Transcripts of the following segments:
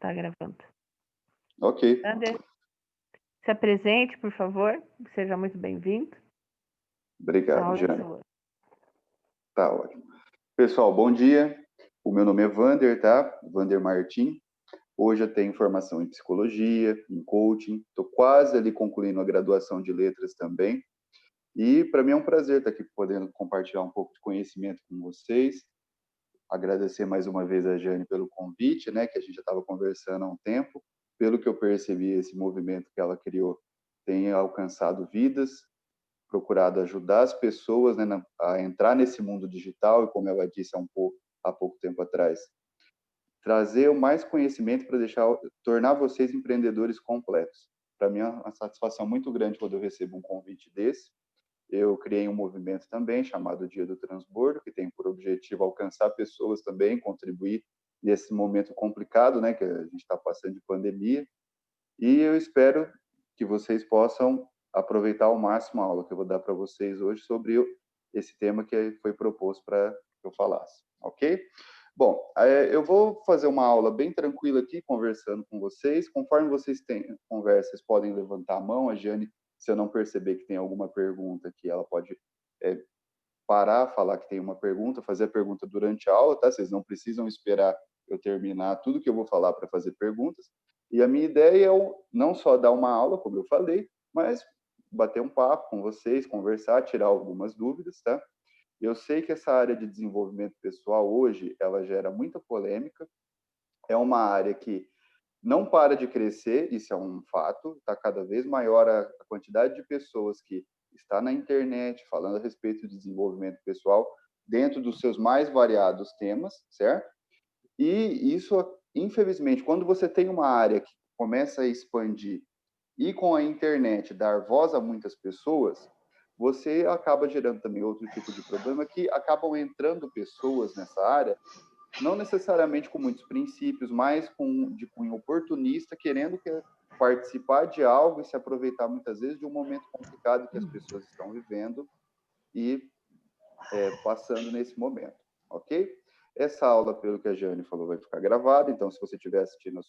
está gravando. Ok. Vander, se apresente, por favor. Seja muito bem-vindo. A Obrigado, aula é Jane. sua. Tá ótimo. Pessoal, bom dia. O meu nome é Vander, tá? Vander Martim. Hoje eu tenho formação em psicologia, em coaching. Estou quase ali concluindo a graduação de letras também. E para mim é um prazer estar aqui podendo compartilhar um pouco de conhecimento com vocês. Agradecer mais uma vez a Jane pelo convite, né? Que a gente já estava conversando há um tempo. Pelo que eu percebi, esse movimento que ela criou tem alcançado vidas, procurado ajudar as pessoas, né, a entrar nesse mundo digital e, como ela disse há pouco tempo atrás, trazer mais conhecimento para tornar vocês empreendedores completos. Para mim é uma satisfação muito grande quando eu recebo um convite desse. Eu criei um movimento também chamado Dia do Transbordo, que tem por objetivo alcançar pessoas também, contribuir nesse momento complicado, né, que a gente está passando de pandemia. E eu espero que vocês possam aproveitar ao máximo a aula que eu vou dar para vocês hoje sobre esse tema que foi proposto para que eu falasse, ok? Bom, eu vou fazer uma aula bem tranquila aqui, conversando com vocês. Conforme vocês têm conversa, vocês podem levantar a mão. A Jane, se eu não perceber que tem alguma pergunta aqui, ela pode parar, falar que tem uma pergunta, fazer a pergunta durante a aula, tá? Vocês não precisam esperar eu terminar tudo que eu vou falar para fazer perguntas. E a minha ideia é não só dar uma aula, como eu falei, mas bater um papo com vocês, conversar, tirar algumas dúvidas, tá? Eu sei que essa área de desenvolvimento pessoal hoje, ela gera muita polêmica. É uma área que não para de crescer, isso é um fato. Está cada vez maior a quantidade de pessoas que está na internet falando a respeito de desenvolvimento pessoal dentro dos seus mais variados temas, certo? E isso, infelizmente, quando você tem uma área que começa a expandir e com a internet dar voz a muitas pessoas, você acaba gerando também outro tipo de problema, que acabam entrando pessoas nessa área, não necessariamente com muitos princípios, mas de cunho oportunista, querendo participar de algo e se aproveitar muitas vezes de um momento complicado que as pessoas estão vivendo e passando nesse momento, ok? Essa aula, pelo que a Jane falou, vai ficar gravada, então se você estiver assistindo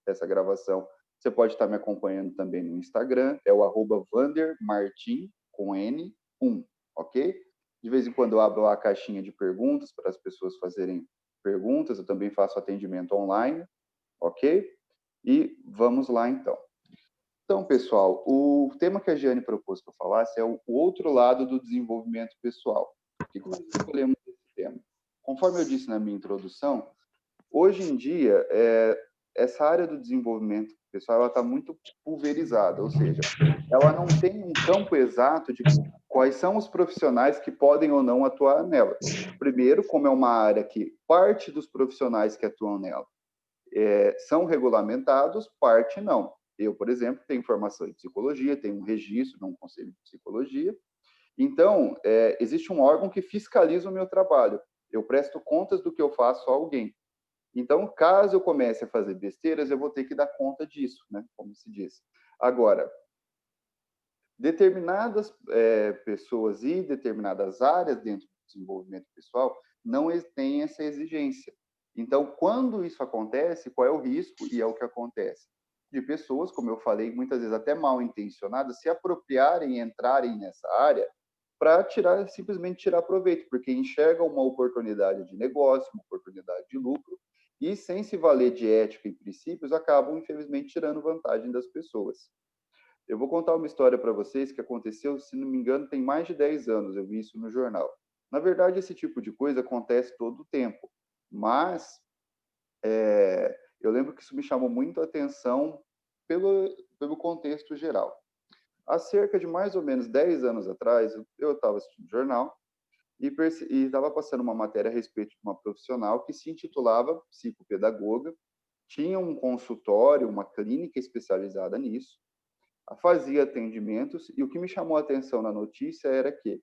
essa gravação, você pode estar me acompanhando também no Instagram, é o @vandermartim, com N, 1, ok? De vez em quando eu abro lá a caixinha de perguntas para as pessoas fazerem perguntas, eu também faço atendimento online, ok? E vamos lá, então. Então, pessoal, o tema que a Jane propôs que eu falasse é o outro lado do desenvolvimento pessoal. Por que nós escolhemos esse tema? Conforme eu disse na minha introdução, hoje em dia, essa área do desenvolvimento pessoal está muito pulverizada, ou seja, ela não tem um campo exato de quais são os profissionais que podem ou não atuar nela. Primeiro, como é uma área que parte dos profissionais que atuam nela são regulamentados, parte não. Eu, por exemplo, tenho formação em psicologia, tenho um registro num conselho de psicologia. Então, existe um órgão que fiscaliza o meu trabalho. Eu presto contas do que eu faço a alguém. Então, caso eu comece a fazer besteiras, eu vou ter que dar conta disso, né? Como se diz. Agora, determinadas pessoas e determinadas áreas dentro do desenvolvimento pessoal não têm essa exigência. Então, quando isso acontece, qual é o risco? E é o que acontece. De pessoas, como eu falei, muitas vezes até mal intencionadas, se apropriarem e entrarem nessa área para simplesmente tirar proveito, porque enxergam uma oportunidade de negócio, uma oportunidade de lucro, e sem se valer de ética e princípios, acabam, infelizmente, tirando vantagem das pessoas. Eu vou contar uma história para vocês que aconteceu, se não me engano, tem mais de 10 anos, eu vi isso no jornal. Na verdade, esse tipo de coisa acontece todo o tempo, mas eu lembro que isso me chamou muito a atenção pelo contexto geral. Há cerca de mais ou menos 10 anos atrás, eu estava assistindo jornal e estava passando uma matéria a respeito de uma profissional que se intitulava psicopedagoga, tinha um consultório, uma clínica especializada nisso, fazia atendimentos, e o que me chamou a atenção na notícia era que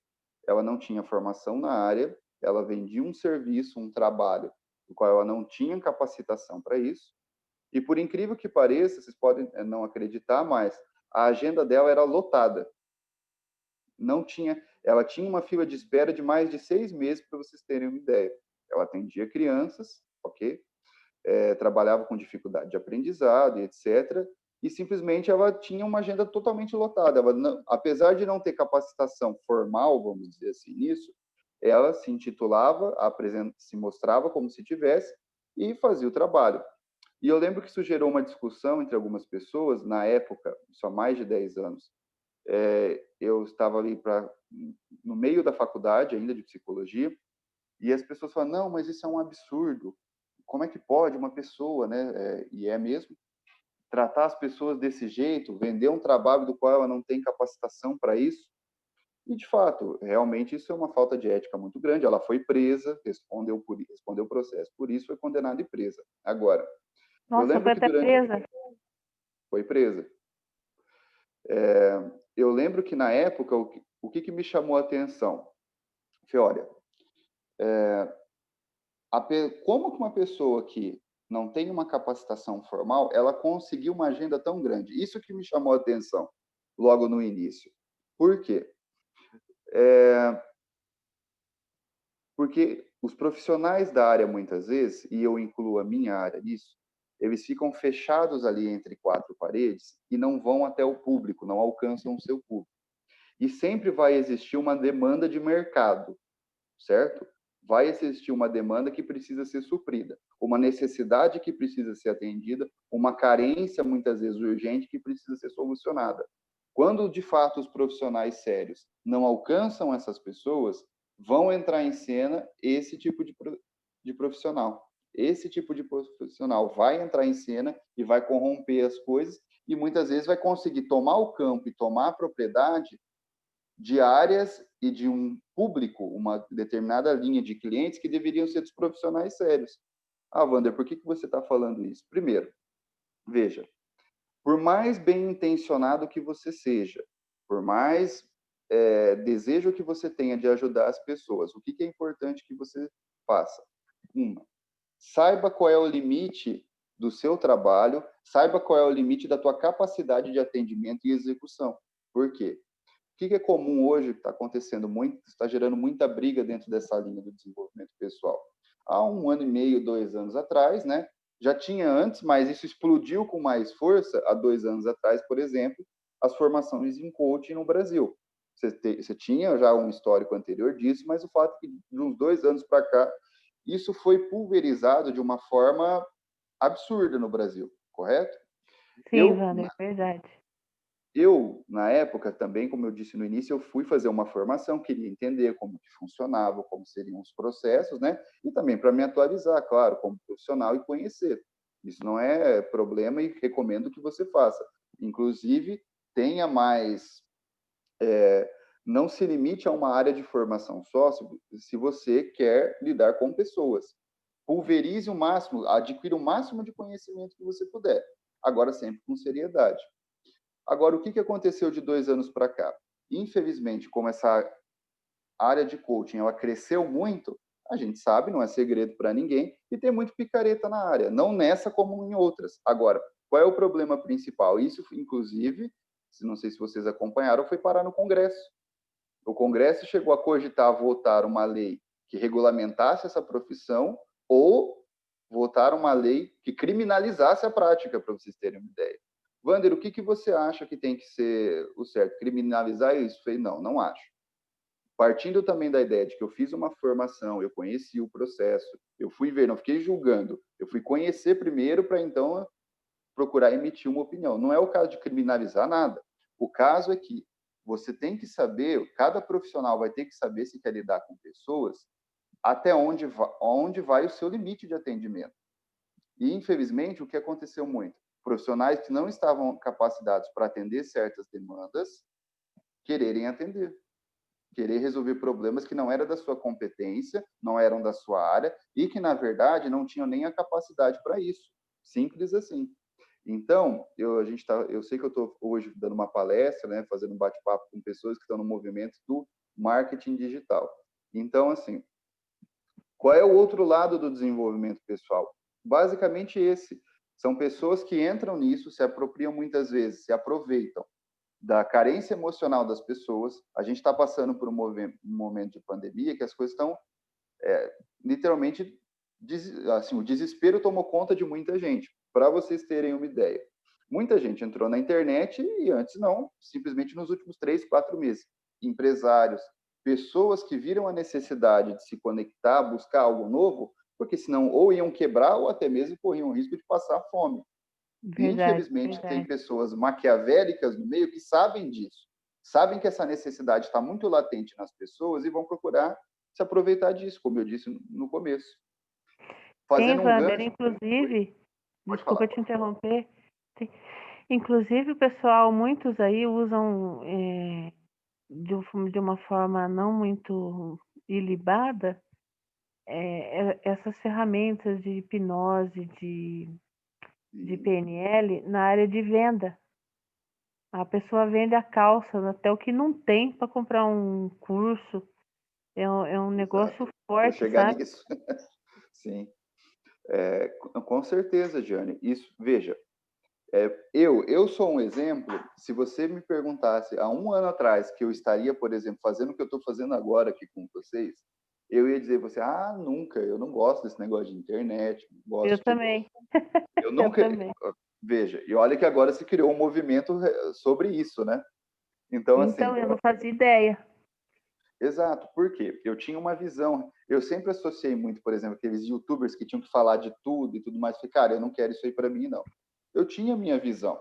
ela não tinha formação na área, ela vendia um serviço, um trabalho, do qual ela não tinha capacitação para isso, e por incrível que pareça, vocês podem não acreditar, mas a agenda dela era lotada. Ela tinha uma fila de espera de mais de 6 meses, para vocês terem uma ideia. Ela atendia crianças, ok? trabalhava com dificuldade de aprendizado e etc. E simplesmente ela tinha uma agenda totalmente lotada. Ela não, apesar de não ter capacitação formal, vamos dizer assim, nisso, ela se intitulava, se mostrava como se tivesse e fazia o trabalho. E eu lembro que isso gerou uma discussão entre algumas pessoas, na época, isso há mais de 10 anos. Eu estava ali no meio da faculdade ainda de psicologia, e as pessoas falam, não, mas isso é um absurdo. Como é que pode uma pessoa, né, e é mesmo, tratar as pessoas desse jeito, vender um trabalho do qual ela não tem capacitação para isso? E, de fato, realmente isso é uma falta de ética muito grande. Ela foi presa, respondeu o processo, por isso foi condenada e presa. Agora, eu Nossa, lembro foi que até presa. Foi presa. Eu lembro que, na época, o que me chamou a atenção? Foi, olha, como que uma pessoa que não tem uma capacitação formal, ela conseguiu uma agenda tão grande? Isso que me chamou a atenção logo no início. Por quê? Porque os profissionais da área, muitas vezes, e eu incluo a minha área nisso, eles ficam fechados ali entre quatro paredes e não vão até o público, não alcançam o seu público. E sempre vai existir uma demanda de mercado, certo? Vai existir uma demanda que precisa ser suprida, uma necessidade que precisa ser atendida, uma carência, muitas vezes urgente, que precisa ser solucionada. Quando, de fato, os profissionais sérios não alcançam essas pessoas, vão entrar em cena esse tipo de profissional. Esse tipo de profissional vai entrar em cena e vai corromper as coisas e, muitas vezes, vai conseguir tomar o campo e tomar a propriedade de áreas e de um público, uma determinada linha de clientes que deveriam ser dos profissionais sérios. Ah, Wander, por que você está falando isso? Primeiro, veja, por mais bem intencionado que você seja, por mais desejo que você tenha de ajudar as pessoas, o que é importante que você faça? Saiba qual é o limite do seu trabalho, saiba qual é o limite da tua capacidade de atendimento e execução. Por quê? O que é comum hoje, que está acontecendo muito, está gerando muita briga dentro dessa linha do desenvolvimento pessoal. Há 1 ano e meio, 2 anos atrás, né? Já tinha antes, mas isso explodiu com mais força há 2 anos atrás, por exemplo, as formações em coaching no Brasil. Você tinha já um histórico anterior disso, mas o fato é que de uns 2 anos para cá, isso foi pulverizado de uma forma absurda no Brasil, correto? Sim, Wander, verdade. Eu, na época, também, como eu disse no início, eu fui fazer uma formação, queria entender como que funcionava, como seriam os processos, né? E também para me atualizar, claro, como profissional e conhecer. Isso não é problema e recomendo que você faça. Inclusive, tenha mais... não se limite a uma área de formação só se você quer lidar com pessoas. Pulverize o máximo, adquira o máximo de conhecimento que você puder. Agora, sempre com seriedade. Agora, o que aconteceu de 2 anos para cá? Infelizmente, como essa área de coaching ela cresceu muito, a gente sabe, não é segredo para ninguém, e tem muito picareta na área, não nessa como em outras. Agora, qual é o problema principal? Isso, inclusive, não sei se vocês acompanharam, foi parar no Congresso. O Congresso chegou a cogitar votar uma lei que regulamentasse essa profissão ou votar uma lei que criminalizasse a prática, para vocês terem uma ideia. Wander, o que você acha que tem que ser o certo? Criminalizar isso? Falei, não acho. Partindo também da ideia de que eu fiz uma formação, eu conheci o processo, eu fui ver, não fiquei julgando, eu fui conhecer primeiro para então procurar emitir uma opinião. Não é o caso de criminalizar nada. O caso é que você tem que saber, cada profissional vai ter que saber se quer lidar com pessoas, até onde vai o seu limite de atendimento. E, infelizmente, o que aconteceu muito? Profissionais que não estavam capacitados para atender certas demandas, quererem atender. Querer resolver problemas que não eram da sua competência, não eram da sua área, e que, na verdade, não tinham nem a capacidade para isso. Simples assim. Então, eu sei que eu estou hoje dando uma palestra, né, fazendo um bate-papo com pessoas que estão no movimento do marketing digital. Então, assim, qual é o outro lado do desenvolvimento pessoal? Basicamente esse. São pessoas que entram nisso, se apropriam muitas vezes, se aproveitam da carência emocional das pessoas. A gente está passando por um momento de pandemia que as coisas estão literalmente assim, o desespero tomou conta de muita gente. Para vocês terem uma ideia, muita gente entrou na internet e antes não, simplesmente nos últimos 3, 4 meses. Empresários, pessoas que viram a necessidade de se conectar, buscar algo novo, porque senão ou iam quebrar ou até mesmo corriam o risco de passar fome. E, Verdade, infelizmente, tem verdade. pessoas maquiavélicas no meio que sabem disso, sabem que essa necessidade está muito latente nas pessoas e vão procurar se aproveitar disso, como eu disse no começo. Tem, Fazendo um Wander, gancho. Oi? inclusive, Pode falar. desculpa te interromper, inclusive o pessoal, muitos aí usam de uma forma não muito ilibada essas ferramentas de hipnose, de Sim, PNL na área de venda. A pessoa vende a calça, até o que não tem para comprar um curso. É um negócio exato. Vou forte, chegar sabe? nisso. Sim, com certeza, Diane. Isso, veja, eu sou um exemplo. Se você me perguntasse há um ano atrás que eu estaria, por exemplo, fazendo o que eu estou fazendo agora aqui com vocês, eu ia dizer você, nunca, eu não gosto desse negócio de internet, não Eu gosto de, também, eu eu nunca, também. veja, e olha que agora se criou um movimento sobre isso, né? Então, Então, assim, eu não fazia ideia. exato, por quê? Eu tinha uma visão, eu sempre associei muito, por exemplo, aqueles youtubers que tinham que falar de tudo e tudo mais, falei, cara, eu não quero isso aí para mim, não. Eu tinha a minha visão.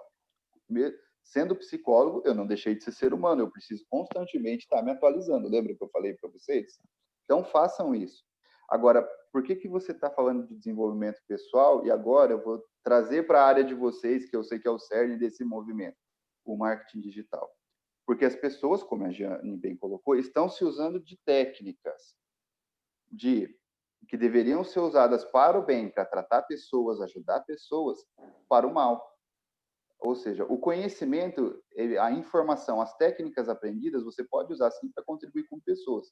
Sendo psicólogo, eu não deixei de ser humano, eu preciso constantemente estar me atualizando, lembra que eu falei para vocês? Então, façam isso. Agora, por que que você está falando de desenvolvimento pessoal e agora eu vou trazer para a área de vocês, que eu sei que é o cerne desse movimento, o marketing digital? Porque as pessoas, como a Jane bem colocou, estão se usando de técnicas de que deveriam ser usadas para o bem, para tratar pessoas, ajudar pessoas, para o mal. Ou seja, o conhecimento, a informação, as técnicas aprendidas, você pode usar sim para contribuir com pessoas.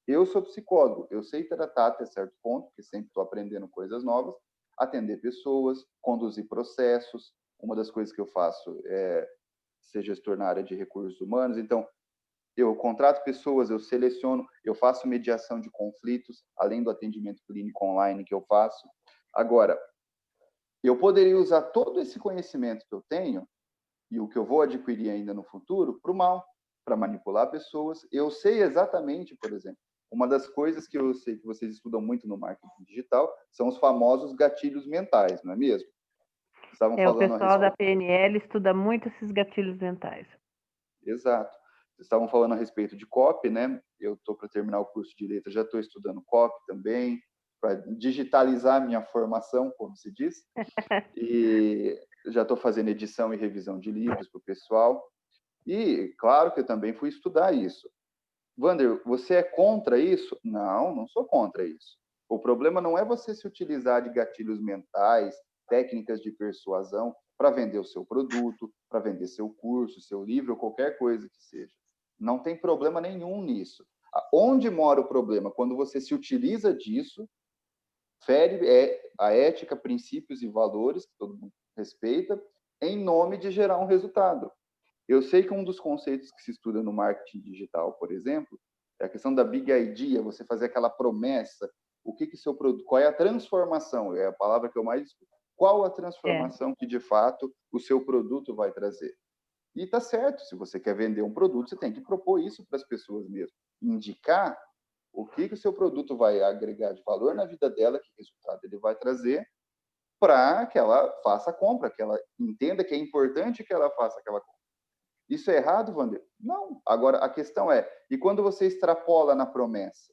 Eu sou psicólogo, eu sei tratar até certo ponto, porque sempre estou aprendendo coisas novas, atender pessoas, conduzir processos. Uma das coisas que eu faço é ser gestor na área de recursos humanos. Então, eu contrato pessoas, eu seleciono, eu faço mediação de conflitos, além do atendimento clínico online que eu faço. Agora, eu poderia usar todo esse conhecimento que eu tenho e o que eu vou adquirir ainda no futuro para o mal, para manipular pessoas. Eu sei exatamente, por exemplo, uma das coisas que eu sei que vocês estudam muito no marketing digital são os famosos gatilhos mentais, não é mesmo? Estavam O falando a pessoal da respeito. PNL estuda muito esses gatilhos mentais. Exato. Vocês estavam falando a respeito de copy, né? Eu estou para terminar o curso de letras, já estou estudando copy também, para digitalizar a minha formação, como se diz. E já estou fazendo edição e revisão de livros para o pessoal. E claro que eu também fui estudar isso. Wander, você é contra isso? Não, não sou contra isso. O problema não é você se utilizar de gatilhos mentais, técnicas de persuasão para vender o seu produto, para vender seu curso, seu livro, ou qualquer coisa que seja. Não tem problema nenhum nisso. Onde mora o problema? Quando você se utiliza disso, fere a ética, princípios e valores que todo mundo respeita, em nome de gerar um resultado. Eu sei que um dos conceitos que se estuda no marketing digital, por exemplo, é a questão da big idea, você fazer aquela promessa, o que seu produto, qual é a transformação, é a palavra que eu mais escuto. Qual a É, transformação que de fato o seu produto vai trazer? E tá certo, se você quer vender um produto, você tem que propor isso para as pessoas mesmo, indicar o que o seu produto vai agregar de valor na vida dela, que resultado ele vai trazer, para que ela faça a compra, que ela entenda que é importante que ela faça aquela compra. Isso é errado, Wander? Não. Agora, a questão é, e quando você extrapola na promessa?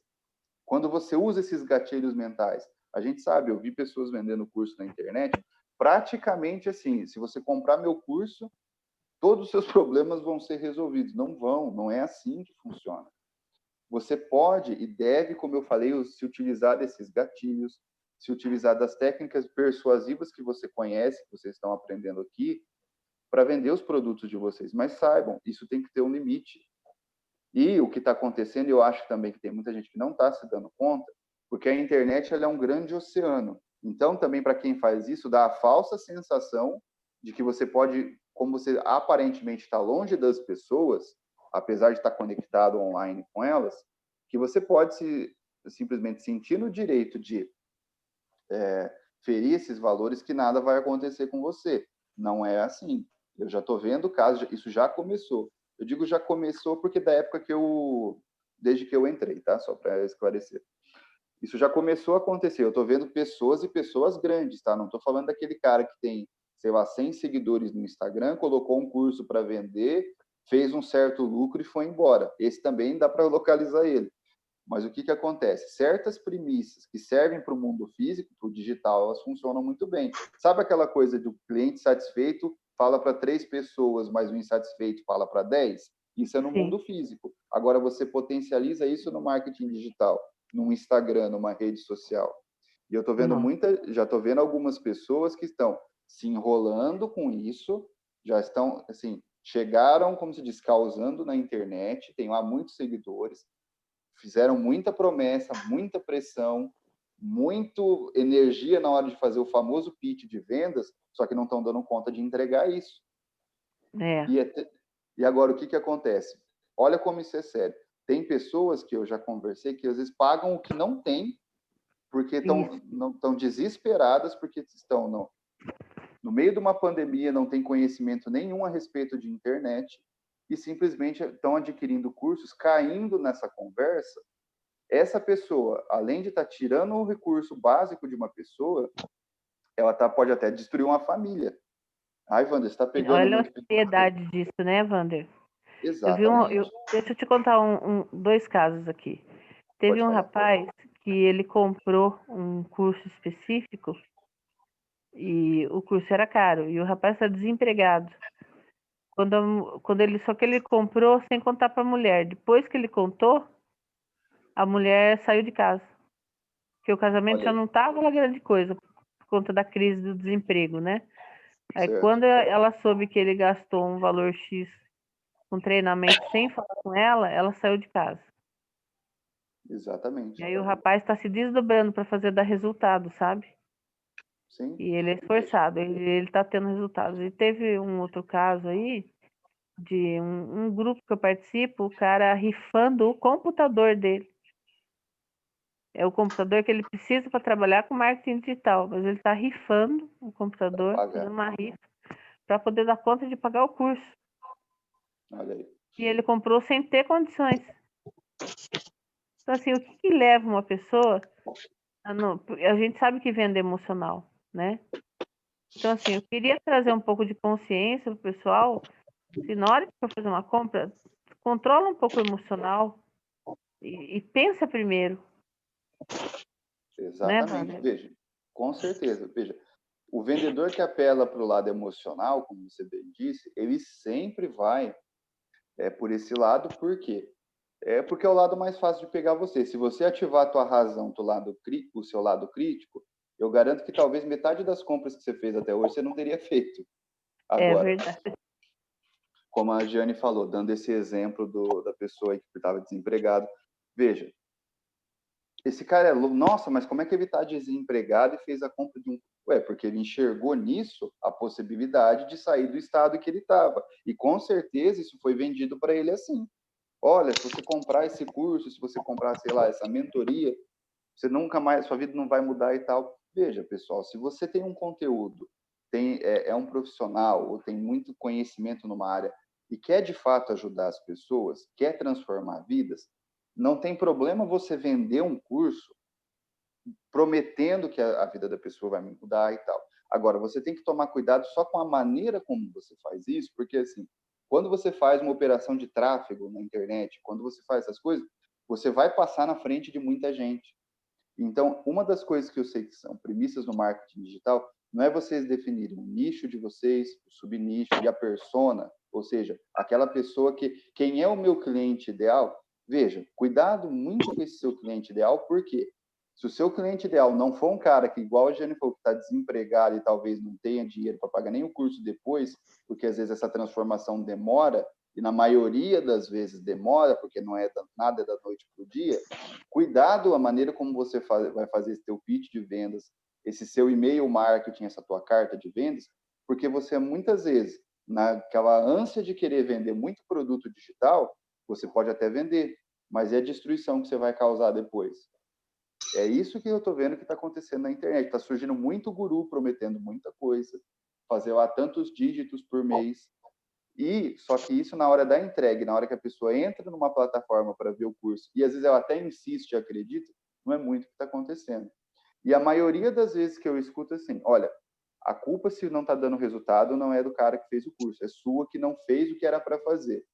Quando você usa esses gatilhos mentais? A gente sabe, eu vi pessoas vendendo curso na internet, praticamente assim, se você comprar meu curso, todos os seus problemas vão ser resolvidos. Não vão, não é assim que funciona. Você pode e deve, como eu falei, se utilizar desses gatilhos, se utilizar das técnicas persuasivas que você conhece, que vocês estão aprendendo aqui, para vender os produtos de vocês. Mas saibam, isso tem que ter um limite. E o que está acontecendo, eu acho também que tem muita gente que não está se dando conta, porque a internet ela é um grande oceano. Então, também para quem faz isso, dá a falsa sensação de que você pode, como você aparentemente está longe das pessoas, apesar de estar conectado online com elas, que você pode simplesmente sentir no direito de ferir esses valores que nada vai acontecer com você. Não é assim. Eu já estou vendo casos, isso já começou. Eu digo já começou porque da época desde que eu entrei, tá? Só para esclarecer. Isso já começou a acontecer. Eu estou vendo pessoas e pessoas grandes, tá? Não estou falando daquele cara que tem, sei lá, 100 seguidores no Instagram, colocou um curso para vender, fez um certo lucro e foi embora. Esse também dá para localizar ele. Mas o que acontece? Certas premissas que servem para o mundo físico, para o digital, elas funcionam muito bem. Sabe aquela coisa do cliente satisfeito fala para 3 pessoas, mas o insatisfeito fala para 10? Isso é no Sim, mundo físico. Agora você potencializa isso no marketing digital, no Instagram, numa rede social. E eu estou vendo nossa, já estou vendo algumas pessoas que estão se enrolando com isso, já estão, assim, chegaram, como se diz, causando na internet, tem lá muitos seguidores, fizeram muita promessa, muita pressão, muito energia na hora de fazer o famoso pitch de vendas, só que não estão dando conta de entregar isso. é, E agora, o que acontece? Olha como isso é sério. Tem pessoas que eu já conversei que às vezes pagam o que não tem, porque isso, estão desesperadas, porque estão no meio de uma pandemia, não tem conhecimento nenhum a respeito de internet, e simplesmente estão adquirindo cursos, caindo nessa conversa. Essa pessoa, além de estar tirando o recurso básico de uma pessoa, ela pode até destruir uma família. Ai, Wander, você está pegando olha a muito pesado. seriedade disso, né, Wander? Exatamente. Deixa eu te contar dois casos aqui. Teve Pode um falar. rapaz que ele comprou um curso específico e o curso era caro e o rapaz está desempregado. Só que ele comprou sem contar para a mulher. Depois que ele contou, a mulher saiu de casa, porque o casamento Olha já aí, não estava uma grande coisa por conta da crise do desemprego, né? Aí certo? quando ela soube que ele gastou um valor X com treinamento sem falar com ela saiu de casa. E Exatamente. aí o rapaz está se desdobrando para fazer dar resultado, sabe? Sim, E ele é esforçado, ele está tendo resultados. E teve um outro caso aí de um grupo que eu participo, o cara rifando o computador dele. É o computador que ele precisa para trabalhar com marketing digital, mas ele está rifando o para computador, pagar. fazendo uma rifa, para poder dar conta de pagar o curso. Olha aí. E ele comprou sem ter condições. Então, assim, o que leva uma pessoa a gente sabe que vende emocional, né? Então, assim, eu queria trazer um pouco de consciência para o pessoal, se na hora que for fazer uma compra, controla um pouco o emocional e pensa primeiro, né, Exatamente. Wander? Veja, com certeza. Veja, o vendedor que apela para o lado emocional, como você bem disse, ele sempre vai por esse lado, por quê? Porque é o lado mais fácil de pegar você. Se você ativar a tua razão do lado o seu lado crítico, eu garanto que talvez metade das compras que você fez até hoje você não teria feito. É Agora, verdade. como a Giane falou, dando esse exemplo da pessoa aí que estava desempregado, veja, esse cara nossa, mas como é que ele está desempregado e fez a compra de um... Ué, porque ele enxergou nisso a possibilidade de sair do estado que ele estava. E com certeza isso foi vendido para ele assim. Olha, se você comprar esse curso, se você comprar, sei lá, essa mentoria, você nunca mais, sua vida não vai mudar e tal. Veja, pessoal, se você tem um conteúdo, é um profissional ou tem muito conhecimento numa área e quer de fato ajudar as pessoas, quer transformar vidas, não tem problema você vender um curso prometendo que a vida da pessoa vai mudar e tal. Agora, você tem que tomar cuidado só com a maneira como você faz isso, porque assim, quando você faz uma operação de tráfego na internet, quando você faz essas coisas, você vai passar na frente de muita gente. Então, uma das coisas que eu sei que são premissas no marketing digital não é vocês definirem o nicho de vocês, o subnicho e a persona, ou seja, aquela pessoa que quem é o meu cliente ideal. Veja, cuidado muito com esse seu cliente ideal, porque se o seu cliente ideal não for um cara que, igual a Jennifer, que está desempregado e talvez não tenha dinheiro para pagar nem o curso depois, porque às vezes essa transformação demora, e na maioria das vezes demora, porque não é nada da noite para o dia, cuidado a maneira como você vai fazer esse teu pitch de vendas, esse seu e-mail marketing, essa tua carta de vendas, porque você muitas vezes, naquela ânsia de querer vender muito produto digital, você pode até vender, mas é a destruição que você vai causar depois. É isso que eu estou vendo que está acontecendo na internet. Está surgindo muito guru prometendo muita coisa, fazer lá tantos dígitos por mês. E só que isso na hora da entrega, na hora que a pessoa entra numa plataforma para ver o curso, e às vezes ela até insiste e acredita, não é muito o que está acontecendo. E a maioria das vezes que eu escuto assim, olha, a culpa se não está dando resultado não é do cara que fez o curso, é sua que não fez o que era para fazer.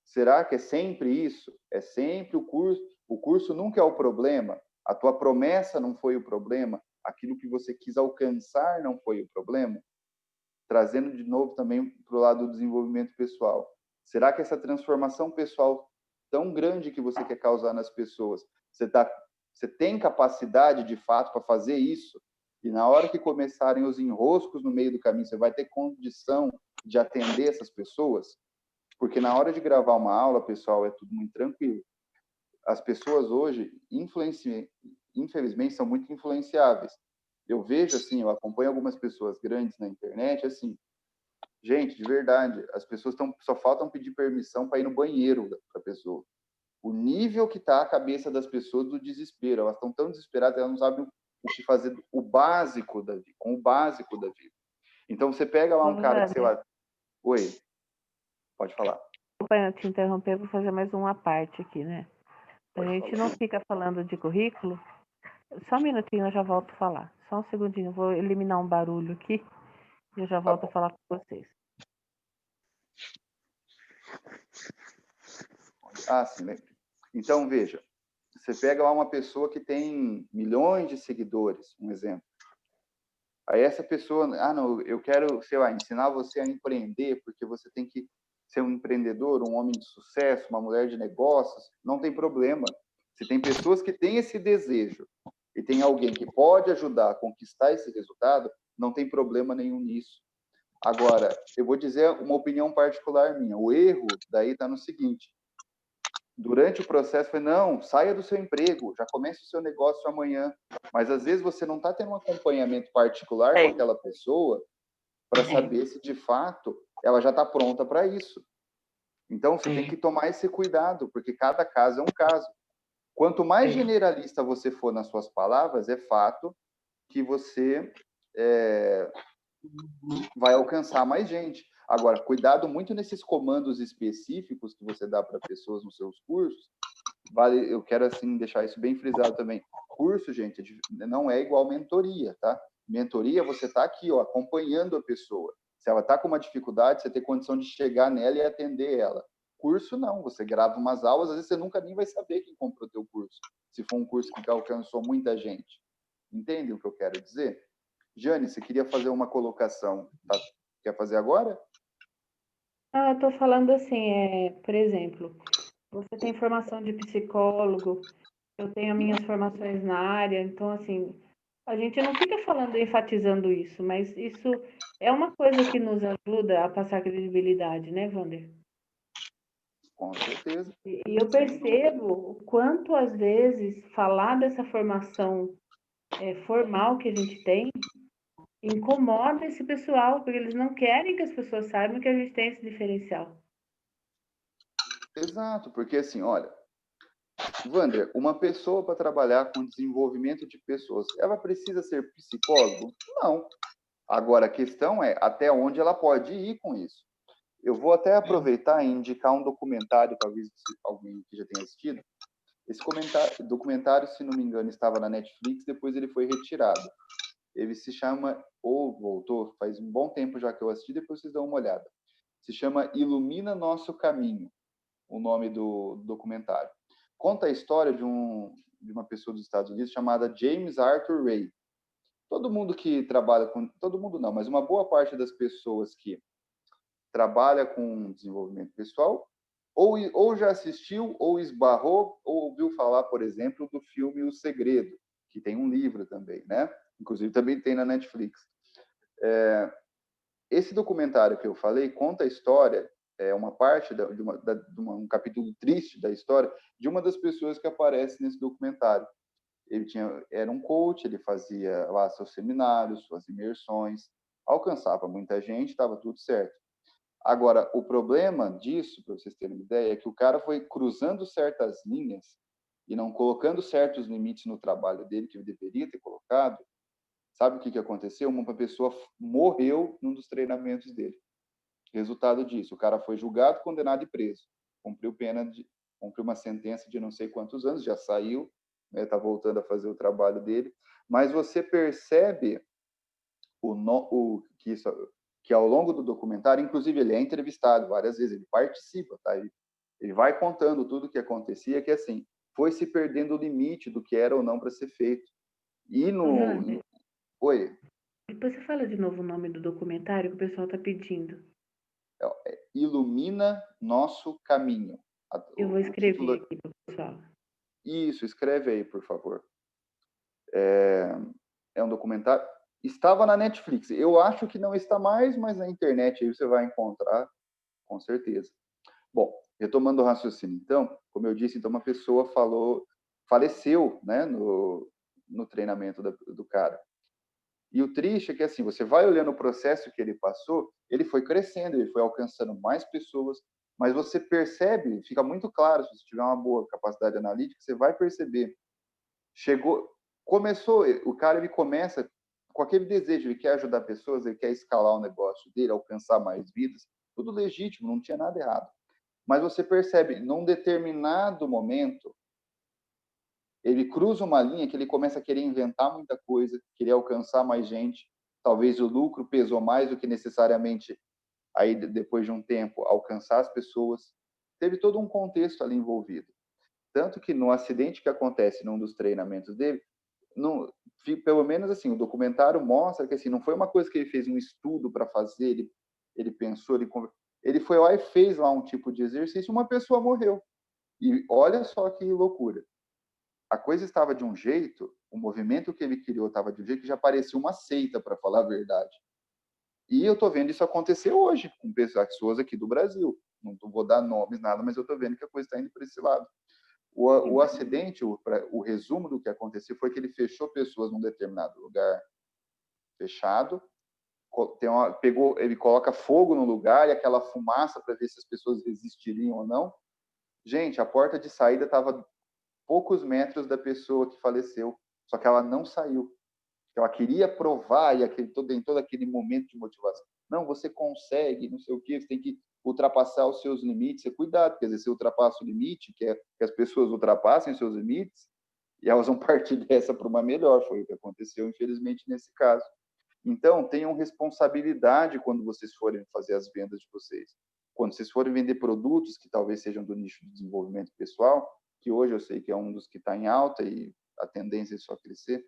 Será que é sempre isso? É sempre o curso? O curso nunca é o problema? A tua promessa não foi o problema? Aquilo que você quis alcançar não foi o problema? Trazendo de novo também para o lado do desenvolvimento pessoal. Será que essa transformação pessoal tão grande que você quer causar nas pessoas, você tem capacidade de fato para fazer isso? E na hora que começarem os enroscos no meio do caminho, você vai ter condição de atender essas pessoas? Porque na hora de gravar uma aula, pessoal, é tudo muito tranquilo. As pessoas hoje, infelizmente, são muito influenciáveis. Eu vejo assim, eu acompanho algumas pessoas grandes na internet, assim, gente, de verdade, as pessoas só faltam pedir permissão para ir no banheiro para a pessoa. O nível que está a cabeça das pessoas do desespero, elas estão tão desesperadas, elas não sabem o que fazer, o básico da vida, com o básico da vida. Então você pega lá um cara que, sei lá, oi, pode falar. Desculpa te interromper, vou fazer mais uma parte aqui, né? A gente não fica falando de currículo. Só um minutinho, eu já volto a falar. Só um segundinho, eu vou eliminar um barulho aqui e eu já volto a falar com vocês. Ah, sim, né? Então, veja, você pega lá uma pessoa que tem milhões de seguidores, um exemplo. Aí essa pessoa, não, eu quero, sei lá, ensinar você a empreender, porque você tem que ser um empreendedor, um homem de sucesso, uma mulher de negócios, não tem problema. Se tem pessoas que têm esse desejo e tem alguém que pode ajudar a conquistar esse resultado, não tem problema nenhum nisso. Agora, eu vou dizer uma opinião particular minha. O erro daí está no seguinte: durante o processo, foi não, saia do seu emprego, já comece o seu negócio amanhã. Mas às vezes você não está tendo um acompanhamento particular com aquela pessoa para saber se de fato ela já está pronta para isso. Então você tem que tomar esse cuidado, porque cada caso é um caso. Quanto mais generalista você for nas suas palavras, é fato que você vai alcançar mais gente. Agora, cuidado muito nesses comandos específicos que você dá para pessoas nos seus cursos. Vale, eu quero assim deixar isso bem frisado também. Curso, gente, não é igual mentoria, tá? Mentoria, você está aqui, ó, acompanhando a pessoa. Se ela está com uma dificuldade, você tem condição de chegar nela e atender ela. Curso, não. Você grava umas aulas, às vezes você nunca nem vai saber quem comprou teu curso, se for um curso que alcançou muita gente. Entende o que eu quero dizer? Jane, você queria fazer uma colocação, tá? Quer fazer agora? Eu tô falando assim, por exemplo, você tem formação de psicólogo, eu tenho as minhas formações na área, então assim, a gente não fica falando, enfatizando isso, mas isso é uma coisa que nos ajuda a passar credibilidade, né, Wander? Com certeza. E eu percebo o quanto, às vezes, falar dessa formação formal que a gente tem incomoda esse pessoal, porque eles não querem que as pessoas saibam que a gente tem esse diferencial. Exato, porque assim, olha, Wander, uma pessoa para trabalhar com desenvolvimento de pessoas, ela precisa ser psicólogo? Não. Agora, a questão é até onde ela pode ir com isso. Eu vou até aproveitar e indicar um documentário, talvez alguém que já tenha assistido. Esse documentário, se não me engano, estava na Netflix, depois ele foi retirado. Ele se chama, ou voltou, faz um bom tempo já que eu assisti, depois vocês dão uma olhada. Se chama Ilumina Nosso Caminho, o nome do documentário. Conta a história de uma pessoa dos Estados Unidos chamada James Arthur Ray. Todo mundo que trabalha com... Todo mundo não, mas uma boa parte das pessoas que trabalha com desenvolvimento pessoal ou já assistiu, ou esbarrou, ou ouviu falar, por exemplo, do filme O Segredo, que tem um livro também, né? Inclusive também tem na Netflix. Esse documentário que eu falei conta a história, uma parte de um capítulo triste da história de uma das pessoas que aparece nesse documentário. Era um coach, ele fazia lá seus seminários, suas imersões, alcançava muita gente, estava tudo certo. Agora, o problema disso, para vocês terem uma ideia, é que o cara foi cruzando certas linhas e não colocando certos limites no trabalho dele, que ele deveria ter colocado, sabe o que aconteceu? Uma pessoa morreu num dos treinamentos dele. Resultado disso, o cara foi julgado, condenado e preso. Cumpriu uma sentença de não sei quantos anos, já saiu, né, tá voltando a fazer o trabalho dele. Mas você percebe que ao longo do documentário, inclusive ele é entrevistado várias vezes, ele participa, tá? Ele vai contando tudo o que acontecia, que assim, foi se perdendo o limite do que era ou não para ser feito. E Wander, Oi. depois você fala de novo o nome do documentário que o pessoal está pedindo. Ilumina Nosso Caminho. Eu vou escrever aqui para o pessoal. Isso, escreve aí, por favor. É um documentário. Estava na Netflix. Eu acho que não está mais, mas na internet aí você vai encontrar, com certeza. Bom, retomando o raciocínio, então, como eu disse, então uma pessoa faleceu, né, no treinamento do cara. E o triste é que, assim, você vai olhando o processo que ele passou, ele foi crescendo, ele foi alcançando mais pessoas, mas você percebe, fica muito claro, se você tiver uma boa capacidade analítica, você vai perceber. O cara, ele começa com aquele desejo, ele quer ajudar pessoas, ele quer escalar o negócio dele, alcançar mais vidas, tudo legítimo, não tinha nada errado. Mas você percebe, num determinado momento, ele cruza uma linha que ele começa a querer inventar muita coisa, querer alcançar mais gente. Talvez o lucro pesou mais do que necessariamente, aí depois de um tempo, alcançar as pessoas. Teve todo um contexto ali envolvido. Tanto que no acidente que acontece num dos treinamentos dele, pelo menos assim, o documentário mostra que assim, não foi uma coisa que ele fez um estudo para fazer, ele pensou, ele foi lá e fez lá um tipo de exercício, uma pessoa morreu. E olha só que loucura. A coisa estava de um jeito, o movimento que ele criou estava de um jeito que já parecia uma seita, para falar a verdade. E eu estou vendo isso acontecer hoje com pessoas aqui do Brasil. Não vou dar nomes, nada, mas eu estou vendo que a coisa está indo para esse lado. O acidente, o resumo do que aconteceu foi que ele fechou pessoas num determinado lugar fechado, ele coloca fogo no lugar e aquela fumaça para ver se as pessoas resistiriam ou não. Gente, a porta de saída estava poucos metros da pessoa que faleceu, só que ela não saiu. Ela queria provar e em todo aquele momento de motivação. Não, você consegue, não sei o quê, você tem que ultrapassar os seus limites. Cuidado, quer dizer, você ultrapassa o limite, quer que as pessoas ultrapassem os seus limites, e elas vão partir dessa para uma melhor. Foi o que aconteceu, infelizmente, nesse caso. Então, tenham responsabilidade quando vocês forem fazer as vendas de vocês. Quando vocês forem vender produtos que talvez sejam do nicho de desenvolvimento pessoal, que hoje eu sei que é um dos que está em alta e a tendência é só crescer,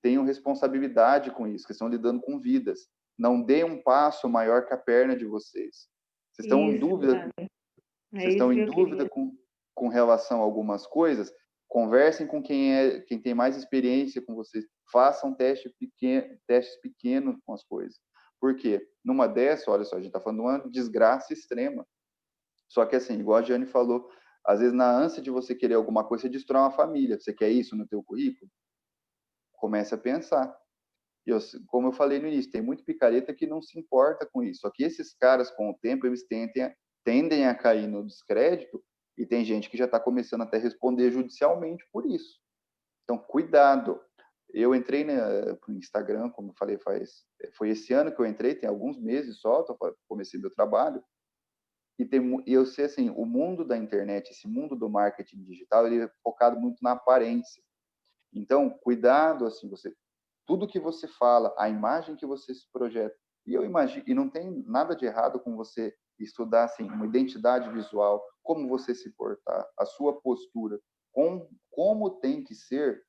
tenham responsabilidade com isso, que estão lidando com vidas. Não dê um passo maior que a perna de vocês. Vocês estão em dúvida, com relação a algumas coisas, conversem com quem tem mais experiência com vocês, façam testes pequenos com as coisas. Por quê? Numa dessa, olha só, a gente está falando de uma desgraça extrema. Só que assim, igual a Jane falou, às vezes na ânsia de você querer alguma coisa, você destrói uma família. Você quer isso no teu currículo? Comece a pensar. Como eu falei no início, tem muito picareta que não se importa com isso. Só que esses caras, com o tempo, eles tendem a cair no descrédito e tem gente que já está começando até a responder judicialmente por isso. Então, cuidado. Eu entrei no Instagram, como eu falei, foi esse ano que eu entrei, tem alguns meses só, comecei meu trabalho. E eu sei assim, o mundo da internet, esse mundo do marketing digital, ele é focado muito na aparência. Então, cuidado, assim, tudo que você fala, a imagem que você se projeta. E eu imagino, e não tem nada de errado com você estudar assim uma identidade visual, como você se portar, a sua postura, como tem que ser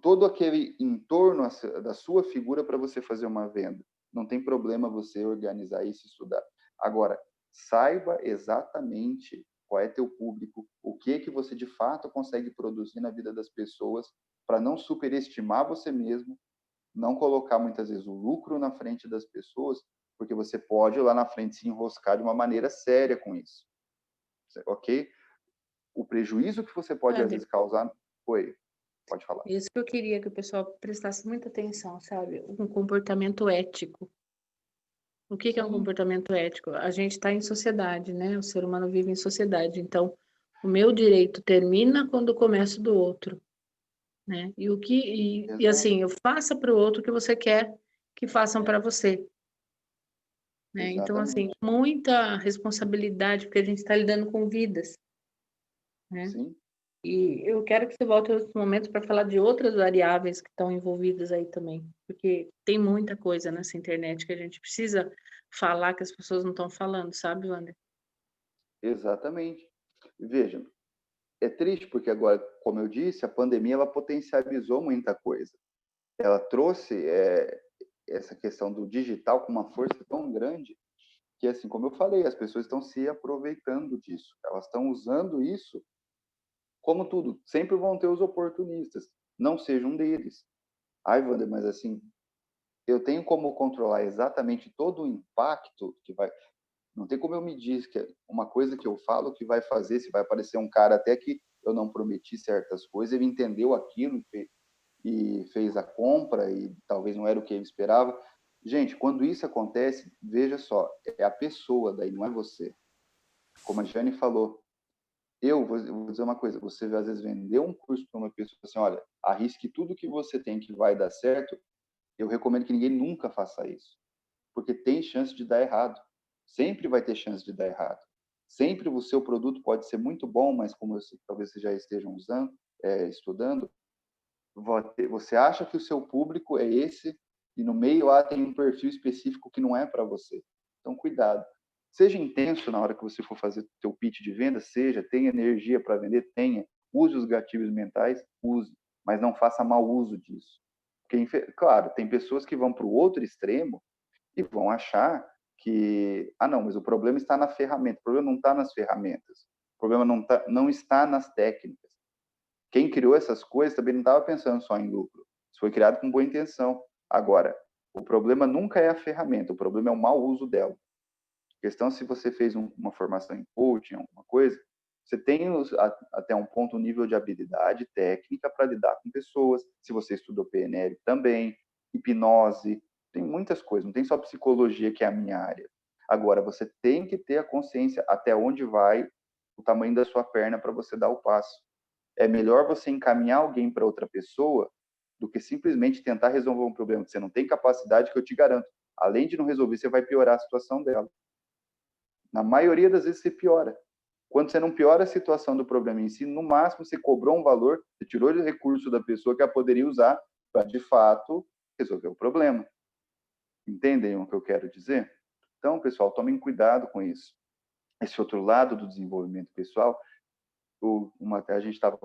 todo aquele entorno da sua figura para você fazer uma venda. Não tem problema você organizar isso e estudar. Agora, saiba exatamente qual é teu público, o que você de fato consegue produzir na vida das pessoas, para não superestimar você mesmo, não colocar muitas vezes o lucro na frente das pessoas, porque você pode lá na frente se enroscar de uma maneira séria com isso. Ok? O prejuízo que você pode às vezes causar. Oi, pode falar. Isso que eu queria que o pessoal prestasse muita atenção, sabe? Um comportamento ético. O que é um comportamento ético? A gente está em sociedade, né? O ser humano vive em sociedade. Então, O meu direito termina quando começa do outro, né? E assim, eu faça para o outro o que você quer que façam para você, né? Então, assim, Exatamente. muita responsabilidade, porque a gente está lidando com vidas, né? Sim. E eu quero que você volte em outros momentos para falar de outras variáveis que estão envolvidas aí também, porque tem muita coisa nessa internet que a gente precisa falar que as pessoas não estão falando, sabe, Wander? Exatamente. Veja, é triste porque agora, como eu disse, a pandemia ela potencializou muita coisa. Ela trouxe essa questão do digital com uma força tão grande que, assim como eu falei, as pessoas estão se aproveitando disso. Elas estão usando isso como tudo. Sempre vão ter os oportunistas. Não seja um deles. Ai, Wander, mas assim, eu tenho como controlar exatamente todo o impacto que vai. Não tem como eu medir que uma coisa que eu falo que vai fazer, se vai aparecer um cara até que eu não prometi certas coisas, ele entendeu aquilo e fez a compra e talvez não era o que ele esperava. Gente, quando isso acontece, veja só, é a pessoa, daí não é você. Como a Jane falou, eu vou dizer uma coisa, você às vezes vendeu um curso para uma pessoa assim, olha, arrisque tudo que você tem que vai dar certo, eu recomendo que ninguém nunca faça isso, porque tem chance de dar errado. Sempre vai ter chance de dar errado. Sempre o seu produto pode ser muito bom, mas como talvez vocês já estejam usando, estudando, você acha que o seu público é esse e no meio lá tem um perfil específico que não é para você. Então, cuidado. Seja intenso na hora que você for fazer o seu pitch de venda, tenha energia para vender, tenha. Use os gatilhos mentais, use, mas não faça mau uso disso. Porque, claro, tem pessoas que vão para o outro extremo e vão achar que, não, mas o problema está na ferramenta, o problema não está nas ferramentas, o problema não está nas técnicas. Quem criou essas coisas também não estava pensando só em lucro. Isso foi criado com boa intenção. Agora, o problema nunca é a ferramenta, o problema é o mau uso dela. A questão é se você fez uma formação em coaching, alguma coisa, você tem até um ponto um nível de habilidade técnica para lidar com pessoas. Se você estudou PNL também, hipnose, tem muitas coisas, não tem só psicologia, que é a minha área. Agora, você tem que ter a consciência até onde vai o tamanho da sua perna para você dar o passo. É melhor você encaminhar alguém para outra pessoa do que simplesmente tentar resolver um problema que você não tem capacidade, que eu te garanto, além de não resolver, você vai piorar a situação dela. Na maioria das vezes você piora. Quando você não piora a situação do problema em si, no máximo você cobrou um valor, você tirou o recurso da pessoa que ela poderia usar para, de fato, resolver o problema. Entendem o que eu quero dizer? Então, pessoal, tomem cuidado com isso. Esse outro lado do desenvolvimento pessoal, a gente estava,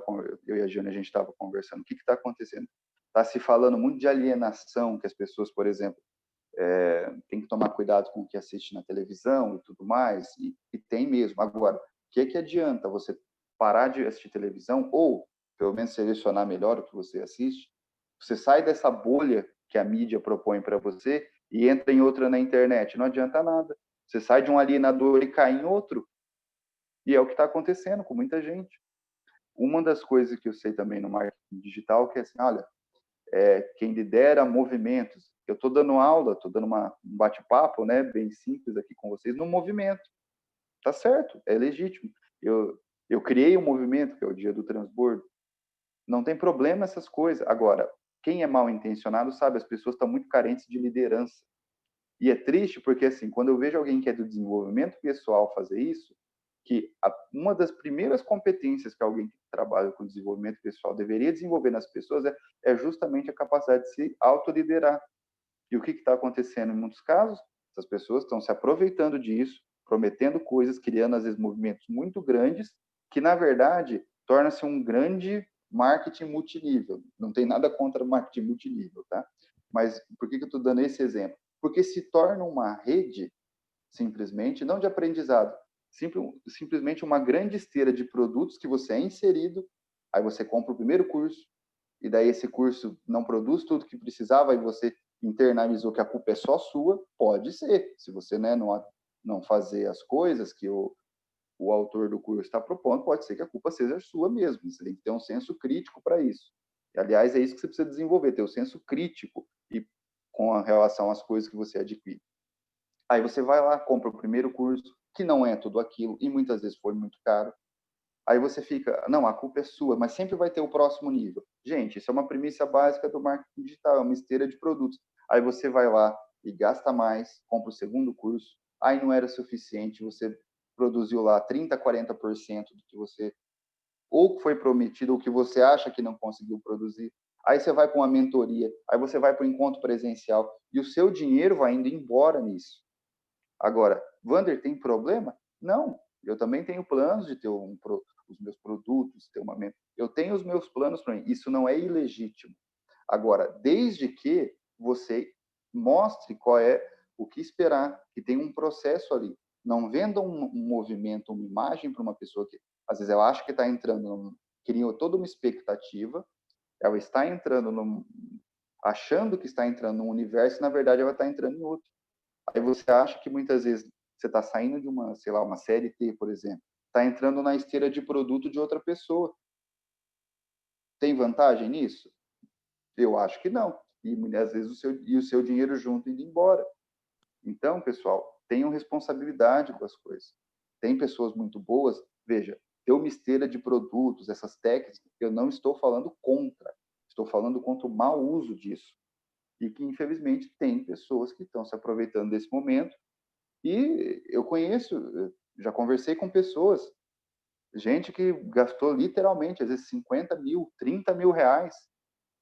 eu e a Jana, a gente estava conversando, o que está acontecendo? Está se falando muito de alienação, que as pessoas, por exemplo, tem que tomar cuidado com o que assiste na televisão e tudo mais, e tem mesmo. Agora, o que adianta você parar de assistir televisão, ou pelo menos selecionar melhor o que você assiste? Você sai dessa bolha que a mídia propõe para você e entra em outra na internet, não adianta nada. Você sai de um alienador e cai em outro. E é o que está acontecendo com muita gente. Uma das coisas que eu sei também no marketing digital que é assim, olha, quem lidera movimentos. Eu estou dando aula, estou dando um bate-papo, né, bem simples aqui com vocês, no movimento. Tá certo, é legítimo. Eu criei um movimento, que é o Dia do Transbordo. Não tem problema essas coisas. Agora, quem é mal intencionado sabe, as pessoas estão muito carentes de liderança. E é triste porque, assim, quando eu vejo alguém que é do desenvolvimento pessoal fazer isso, que uma das primeiras competências que alguém que trabalha com desenvolvimento pessoal deveria desenvolver nas pessoas é justamente a capacidade de se autoliderar. E o que está acontecendo em muitos casos? Essas pessoas estão se aproveitando disso, prometendo coisas, criando, às vezes, movimentos muito grandes, que, na verdade, torna-se um grande marketing multinível. Não tem nada contra o marketing multinível, tá? Mas por que eu estou dando esse exemplo? Porque se torna uma rede, simplesmente, não de aprendizado, simplesmente uma grande esteira de produtos que você é inserido, aí você compra o primeiro curso, e daí esse curso não produz tudo que precisava, e você internalizou que a culpa é só sua, pode ser, se você, né, não fazer as coisas que o autor do curso está propondo, pode ser que a culpa seja sua mesmo, você tem que ter um senso crítico para isso. E, aliás, é isso que você precisa desenvolver, ter o senso crítico e com relação às coisas que você adquire. Aí você vai lá, compra o primeiro curso, que não é tudo aquilo, e muitas vezes foi muito caro. Aí você fica, não, a culpa é sua, mas sempre vai ter o próximo nível. Gente, isso é uma premissa básica do marketing digital, é uma esteira de produtos. Aí você vai lá e gasta mais, compra o segundo curso, aí não era suficiente, você produziu lá 30%, 40% do que você ou foi prometido, ou que você acha que não conseguiu produzir. Aí você vai para uma mentoria, aí você vai para um encontro presencial, e o seu dinheiro vai indo embora nisso. Agora, Wander, tem problema? Não, eu também tenho planos de ter os meus produtos, ter uma eu tenho os meus planos para mim. Isso não é ilegítimo. Agora, desde que você mostre qual é o que esperar, que tem um processo ali. Não venda um movimento, uma imagem para uma pessoa que, às vezes, ela acha que está entrando, criou toda uma expectativa, ela está entrando, achando que está entrando num universo, e, na verdade, ela está entrando em outro. Aí você acha que muitas vezes você está saindo de uma, sei lá, uma série T, por exemplo, está entrando na esteira de produto de outra pessoa. Tem vantagem nisso? Eu acho que não. E às vezes o seu dinheiro junto indo embora. Então, pessoal, tenham responsabilidade com as coisas. Tem pessoas muito boas, veja, ter uma esteira de produtos, essas técnicas, eu não estou falando contra, estou falando contra o mau uso disso. E que, infelizmente, tem pessoas que estão se aproveitando desse momento. E eu conheço, já conversei com pessoas, gente que gastou literalmente, às vezes, 50 mil, 30 mil reais.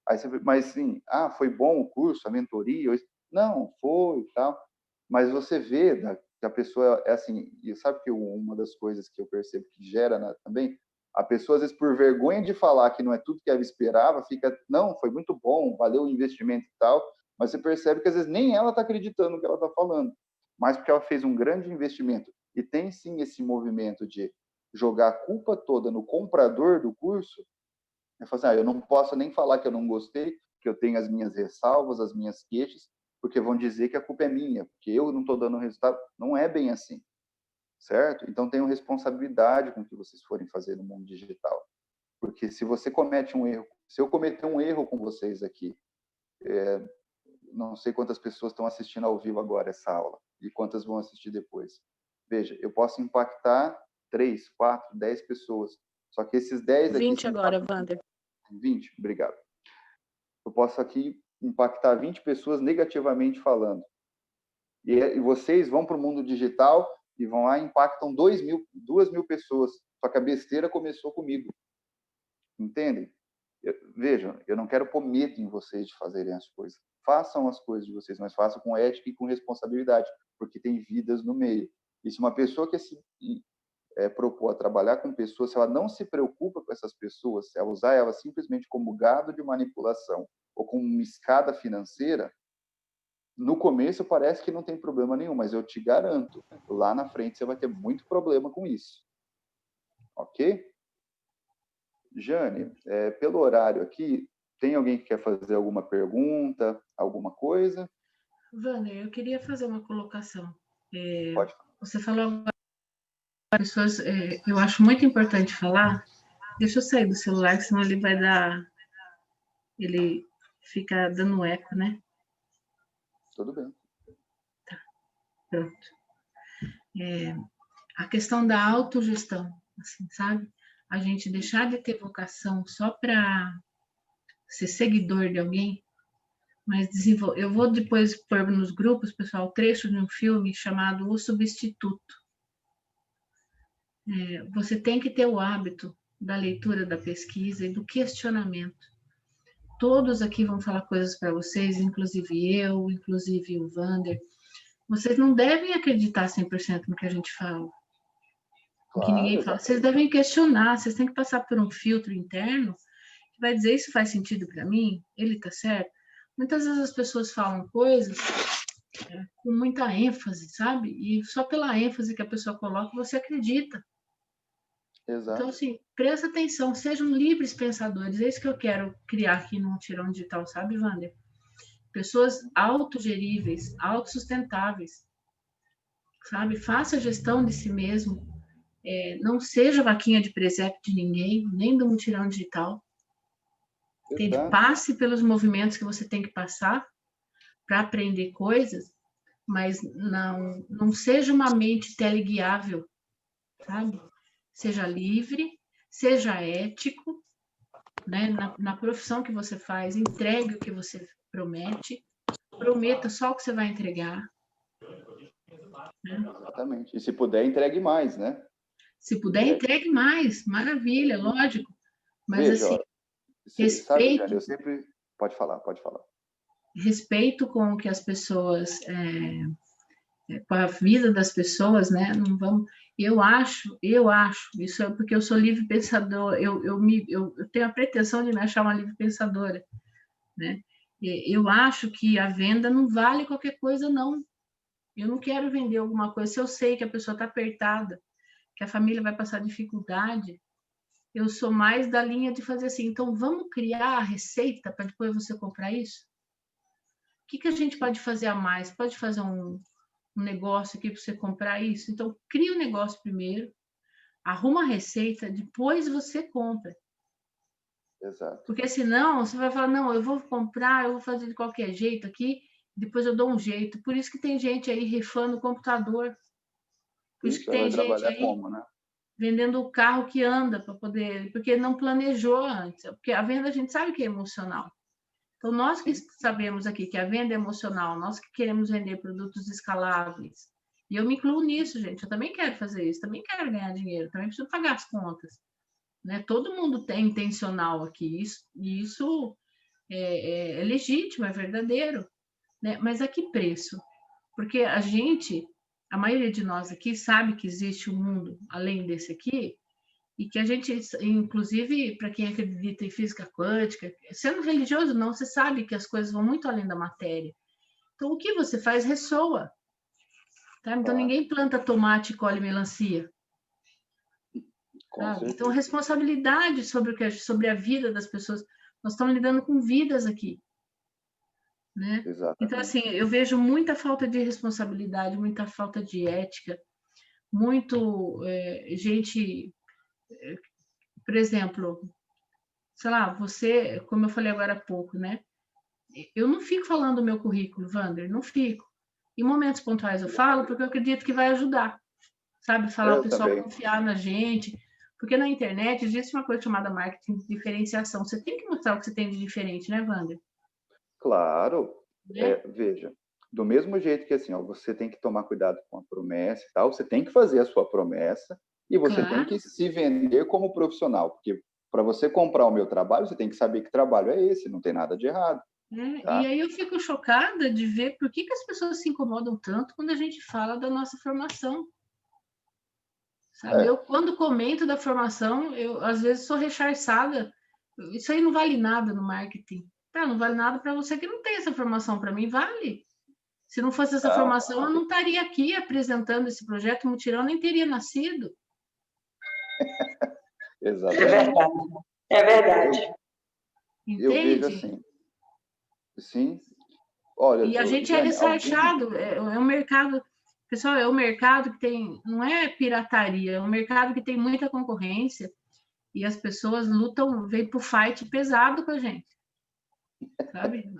Aí você, mas sim, foi bom o curso, a mentoria? Não, foi e tal. Mas você vê que a pessoa é assim, e sabe que uma das coisas que eu percebo que gera também, a pessoa, às vezes, por vergonha de falar que não é tudo que ela esperava, fica, não, foi muito bom, valeu o investimento e tal, mas você percebe que, às vezes, nem ela está acreditando no que ela está falando, mas porque ela fez um grande investimento. E tem, sim, esse movimento de jogar a culpa toda no comprador do curso. Eu falo assim, eu não posso nem falar que eu não gostei, que eu tenho as minhas ressalvas, as minhas queixas, porque vão dizer que a culpa é minha, porque eu não estou dando resultado. Não é bem assim, certo? Então tenham responsabilidade com o que vocês forem fazer no mundo digital. Porque se você comete um erro, se eu cometer um erro com vocês aqui, não sei quantas pessoas estão assistindo ao vivo agora essa aula e quantas vão assistir depois. Veja, eu posso impactar 3, 4, 10 pessoas. Só que esses 10 aqui... 20 agora, Wander. 20, obrigado. Eu posso aqui impactar 20 pessoas negativamente falando. E vocês vão para o mundo digital e vão lá e impactam 2.000 pessoas. Só que a besteira começou comigo. Entendem? Vejam, eu não quero pôr medo em vocês de fazerem as coisas. Façam as coisas de vocês, mas façam com ética e com responsabilidade, porque tem vidas no meio. E se uma pessoa que se propor a trabalhar com pessoas, se ela não se preocupa com essas pessoas, se ela usar elas simplesmente como gado de manipulação ou como uma escada financeira, no começo parece que não tem problema nenhum, mas eu te garanto, lá na frente você vai ter muito problema com isso. Ok? Jane, pelo horário aqui, tem alguém que quer fazer alguma pergunta, alguma coisa? Wander, eu queria fazer uma colocação. Pode. Você falou pessoas, eu acho muito importante falar. Deixa eu sair do celular, senão ele vai dar, ele fica dando eco, né? Tudo bem. Tá, pronto. A questão da autogestão, assim, sabe? A gente deixar de ter vocação só para ser seguidor de alguém, mas desenvolver. Eu vou depois pôr nos grupos, pessoal, trecho de um filme chamado O Substituto. Você tem que ter o hábito da leitura, da pesquisa e do questionamento. Todos aqui vão falar coisas para vocês, inclusive eu, inclusive o Wander. Vocês não devem acreditar 100% no que a gente fala. O que ninguém fala. Vocês devem questionar, vocês têm que passar por um filtro interno que vai dizer, isso faz sentido para mim? Ele está certo? Muitas vezes as pessoas falam coisas com muita ênfase, sabe? E só pela ênfase que a pessoa coloca, você acredita. Exato. Então, assim, presta atenção, sejam livres pensadores. É isso que eu quero criar aqui no Tirão Digital, sabe, Wander? Pessoas autogeríveis, autossustentáveis, sabe? Faça a gestão de si mesmo. Não seja vaquinha de presépio de ninguém, nem do Mutirão Digital. Passe pelos movimentos que você tem que passar para aprender coisas, mas não seja uma mente teleguiável, sabe? Seja livre, seja ético, né? Na profissão que você faz, entregue o que você promete, prometa só o que você vai entregar. Né? Exatamente. E se puder, entregue mais, né? Se puder, entregue mais, maravilha, lógico. Mas Veja, assim, sabe, respeito, Jane, eu sempre... Pode falar, pode falar. respeito com o que as pessoas, com a vida das pessoas, né? Não vamos. Eu acho, isso é porque eu sou livre pensador, eu tenho a pretensão de me achar uma livre pensadora, né? Eu acho que a venda não vale qualquer coisa, não. Eu não quero vender alguma coisa se eu sei que a pessoa está apertada, que a família vai passar dificuldade. Eu sou mais da linha de fazer assim, então vamos criar a receita para depois você comprar isso? O que a gente pode fazer a mais? Pode fazer um negócio aqui para você comprar isso? Então, cria o negócio primeiro, arruma a receita, depois você compra. Exato. Porque senão você vai falar, não, eu vou comprar, eu vou fazer de qualquer jeito aqui, depois eu dou um jeito. Por isso que tem gente aí rifando o computador. Por isso que Isso, ela vai tem gente trabalhar aí como, né? vendendo o carro que anda para poder, porque não planejou antes. Porque a venda a gente sabe que é emocional. Então, nós que sabemos aqui que a venda é emocional, nós que queremos vender produtos escaláveis, e eu me incluo nisso, gente, eu também quero fazer isso, também quero ganhar dinheiro, também preciso pagar as contas. Né? Todo mundo tem intencional aqui, isso é legítimo, é verdadeiro. Né? Mas a que preço? Porque a maioria de nós aqui sabe que existe um mundo além desse aqui, e que a gente, inclusive, para quem acredita em física quântica, sendo religioso não, você sabe que as coisas vão muito além da matéria. Então, o que você faz ressoa. Tá? Então, Claro, ninguém planta tomate e colhe melancia. com Sabe? Então, certeza. responsabilidade sobre a vida das pessoas. Nós estamos lidando com vidas aqui. Né? Então, Exatamente. assim, eu vejo muita falta de responsabilidade, muita falta de ética, muito gente, por exemplo, sei lá, você, como eu falei agora há pouco, né? Eu não fico falando do meu currículo, Wander, não fico. Em momentos pontuais eu falo porque eu acredito que vai ajudar, sabe? Falar o Eu pessoal também. confiar na gente, porque na internet existe uma coisa chamada marketing de diferenciação. Você tem que mostrar o que você tem de diferente, né, Wander? Claro, Né? veja, do mesmo jeito que assim, ó, você tem que tomar cuidado com a promessa e tal, você tem que fazer a sua promessa e você tem Claro. que se vender como profissional, porque para você comprar o meu trabalho, você tem que saber que trabalho é esse, não tem nada de errado, E tá? aí eu fico chocada de ver por que as pessoas se incomodam tanto quando a gente fala da nossa formação. Sabe? Eu, É, quando comento da formação, eu às vezes sou recharçada. Isso aí não vale nada no marketing. Tá, não vale nada para você que não tem essa formação. Para mim, vale. Se não fosse essa não, formação, eu não estaria aqui apresentando esse projeto Mutirão, nem teria nascido. É exatamente. verdade. É verdade. Eu vejo Entende? assim, sim, olha, E a gente é Jane, alguém, ressarchado. É um mercado. Pessoal, é um mercado que tem. Não é pirataria, é um mercado que tem muita concorrência. E as pessoas lutam, vêm pro fight pesado com a gente. Sabe?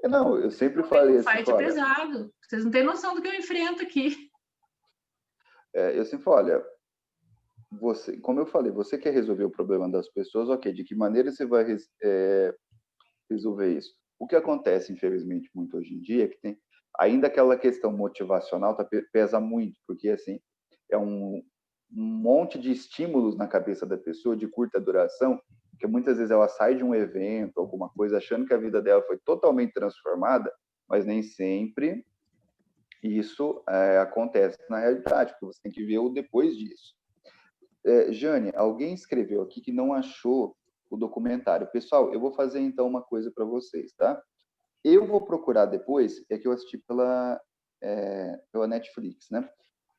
não, eu sempre Então vem falei pro assim, fight olha, pesado. Vocês não têm noção do que eu enfrento aqui. eu sempre falo, olha, você, como eu falei, você quer resolver o problema das pessoas, ok, de que maneira você vai resolver isso? O que acontece, infelizmente, muito hoje em dia, é que tem ainda aquela questão motivacional pesa muito, porque assim, é um monte de estímulos na cabeça da pessoa de curta duração, que muitas vezes ela sai de um evento, alguma coisa, achando que a vida dela foi totalmente transformada, mas nem sempre isso acontece na realidade, porque você tem que ver o depois disso. Jane, alguém escreveu aqui que não achou o documentário. Pessoal, eu vou fazer então uma coisa para vocês, tá? Eu vou procurar depois, é que eu assisti pela Netflix, né?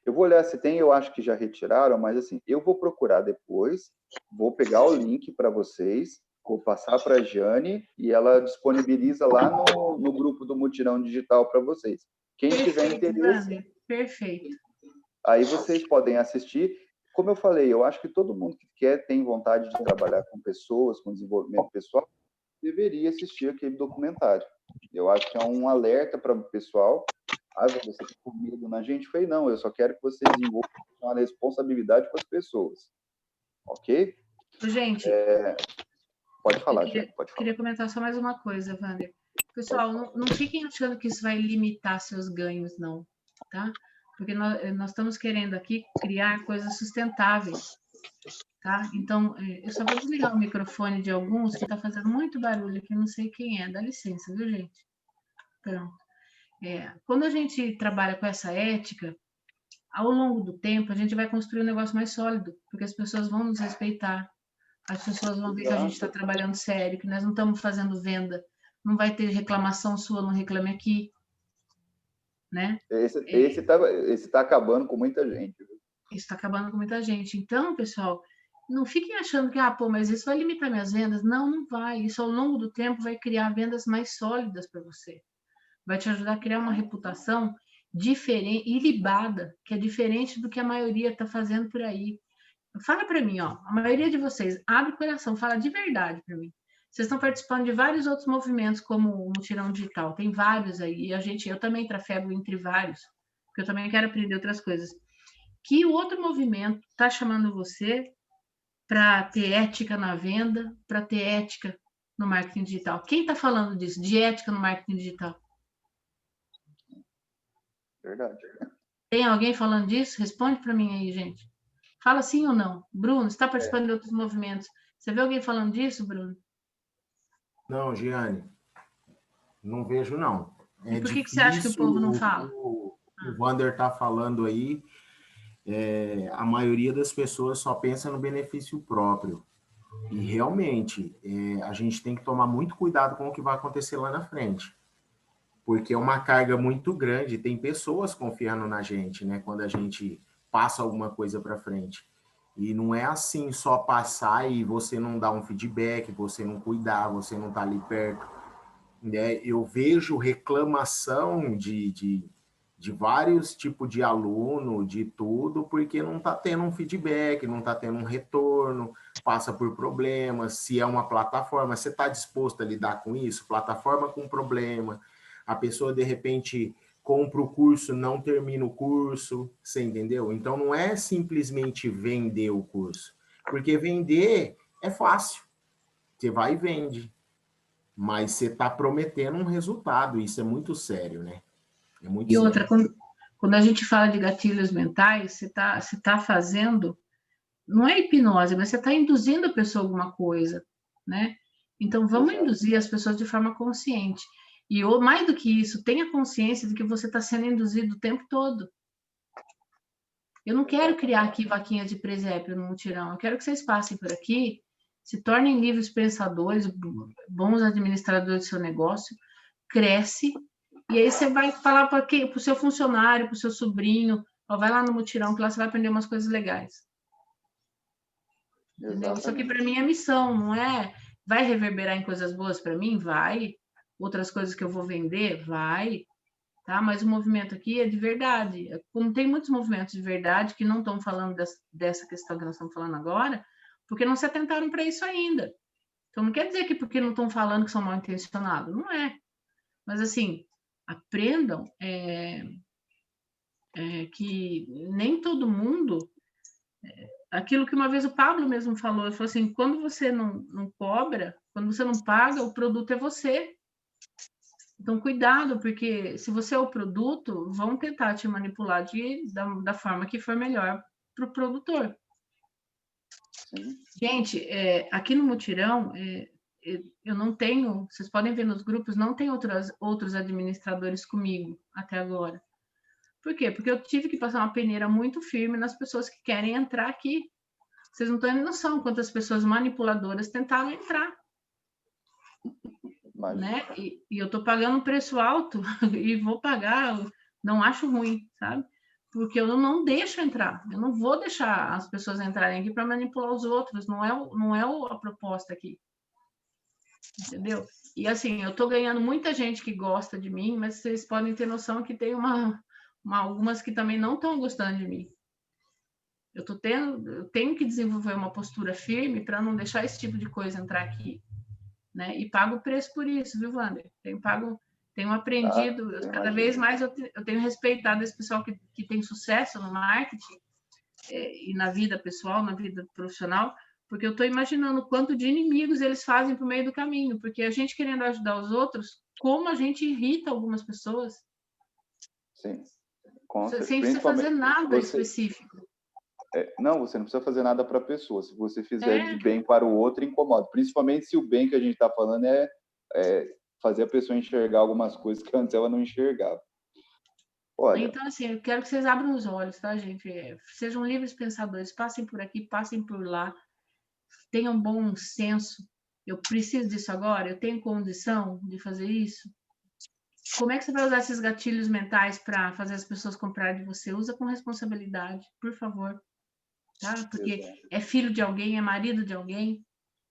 Eu vou olhar se tem, eu acho que já retiraram, mas assim, eu vou procurar depois, vou pegar o link para vocês, vou passar para a Jane e ela disponibiliza lá no grupo do Mutirão Digital para vocês. Quem tiver Perfeito, interesse, Wander. Perfeito. aí vocês podem assistir. Como eu falei, eu acho que todo mundo que tem vontade de trabalhar com pessoas, com desenvolvimento pessoal, deveria assistir aquele documentário. Eu acho que é um alerta para o pessoal. Ah, você está com medo na gente? Eu falei, não, eu só quero que vocês desenvolvam uma responsabilidade com as pessoas. Ok? Gente, pode falar, eu queria comentar só mais uma coisa, Wander. Pessoal, não fiquem achando que isso vai limitar seus ganhos, não, tá? Porque nós estamos querendo aqui criar coisas sustentáveis, tá? Então, eu só vou desligar o microfone de alguns que está fazendo muito barulho aqui, não sei quem é, dá licença, viu, gente? Pronto. Quando a gente trabalha com essa ética, ao longo do tempo, a gente vai construir um negócio mais sólido, porque as pessoas vão nos respeitar, as pessoas vão ver que a gente está trabalhando sério, que nós não estamos fazendo venda, não vai ter reclamação sua, não reclame aqui, né? Esse tá acabando com muita gente. Isso está acabando com muita gente. Então, pessoal, não fiquem achando que, mas isso vai limitar minhas vendas. Não, não vai. Isso, ao longo do tempo, vai criar vendas mais sólidas para você. Vai te ajudar a criar uma reputação diferente, ilibada, que é diferente do que a maioria está fazendo por aí. Fala para mim, a maioria de vocês, abre o coração, fala de verdade para mim. Vocês estão participando de vários outros movimentos, como o Mutirão Digital, tem vários aí, e eu também trafego entre vários, porque eu também quero aprender outras coisas. Que o outro movimento está chamando você para ter ética na venda, para ter ética no marketing digital? Quem está falando disso, de ética no marketing digital? Verdade. Tem alguém falando disso? Responde para mim aí, gente. Fala sim ou não. Bruno, você está participando de outros movimentos. Você vê alguém falando disso, Bruno? Não, Giane. Não vejo, não. E por que você acha que o povo não fala? O Wander está falando aí, a maioria das pessoas só pensa no benefício próprio. E, realmente, a gente tem que tomar muito cuidado com o que vai acontecer lá na frente. Porque é uma carga muito grande. Tem pessoas confiando na gente, né? Quando a gente passa alguma coisa para frente. E não é assim só passar e você não dar um feedback, você não cuidar, você não tá ali perto. Né? Eu vejo reclamação de vários tipos de aluno, de tudo, porque não tá tendo um feedback, não tá tendo um retorno, passa por problemas. Se é uma plataforma, você está disposto a lidar com isso? Plataforma com problema. A pessoa, de repente, compra o curso, não termina o curso, você entendeu? Então, não é simplesmente vender o curso, porque vender é fácil, você vai e vende, mas você está prometendo um resultado, isso é muito sério, né? É muito sério. Outra, quando a gente fala de gatilhos mentais, você tá fazendo, não é hipnose, mas você está induzindo a pessoa a alguma coisa, né? Então, vamos induzir as pessoas de forma consciente. E mais do que isso, tenha consciência de que você está sendo induzido o tempo todo. Eu não quero criar aqui vaquinhas de presépio no mutirão. Eu quero que vocês passem por aqui, se tornem livres pensadores, bons administradores do seu negócio, cresce, e aí você vai falar para o seu funcionário, para o seu sobrinho, vai lá no mutirão, que lá você vai aprender umas coisas legais. Entendeu? Isso aqui para mim é missão, não é? Vai reverberar em coisas boas para mim? Vai. Outras coisas que eu vou vender? Vai. Tá? Mas o movimento aqui é de verdade. Como tem muitos movimentos de verdade que não estão falando dessa questão que nós estamos falando agora, porque não se atentaram para isso ainda. Então, não quer dizer que porque não estão falando que são mal intencionados. Não é. Mas, assim, aprendam que nem todo mundo... aquilo que uma vez o Pablo mesmo falou, ele falou assim, quando você não cobra, quando você não paga, o produto é você. Então, cuidado, porque se você é o produto, vão tentar te manipular da forma que for melhor para o produtor. Sim. Gente, aqui no Mutirão, eu não tenho, vocês podem ver nos grupos, não tem outros administradores comigo até agora. Por quê? Porque eu tive que passar uma peneira muito firme nas pessoas que querem entrar aqui. Vocês não têm noção quantas pessoas manipuladoras tentaram entrar. Né? E eu estou pagando um preço alto e vou pagar, não acho ruim, sabe? Porque eu não deixo entrar, eu não vou deixar as pessoas entrarem aqui para manipular os outros, não é a proposta aqui, entendeu? E assim, eu estou ganhando muita gente que gosta de mim, mas vocês podem ter noção que tem algumas que também não estão gostando de mim. Eu tenho que desenvolver uma postura firme para não deixar esse tipo de coisa entrar aqui. Né? E pago o preço por isso, viu, Wander? Tenho aprendido, cada vez mais eu tenho respeitado esse pessoal que tem sucesso no marketing e na vida pessoal, na vida profissional, Porque eu estou imaginando o quanto de inimigos eles fazem por meio do caminho, porque a gente querendo ajudar os outros, como a gente irrita algumas pessoas. Sim. Sem você fazer nada específico. Não, você não precisa fazer nada para a pessoa. Se você fizer de bem para o outro, incomoda. Principalmente se o bem que a gente está falando é fazer a pessoa enxergar algumas coisas que antes ela não enxergava. Olha, então, assim, eu quero que vocês abram os olhos, tá, gente? Sejam livres pensadores, passem por aqui, passem por lá, tenham bom senso. Eu preciso disso agora? Eu tenho condição de fazer isso? Como é que você vai usar esses gatilhos mentais para fazer as pessoas comprarem de você? Usa com responsabilidade, por favor. Tá? Porque é filho de alguém, é marido de alguém,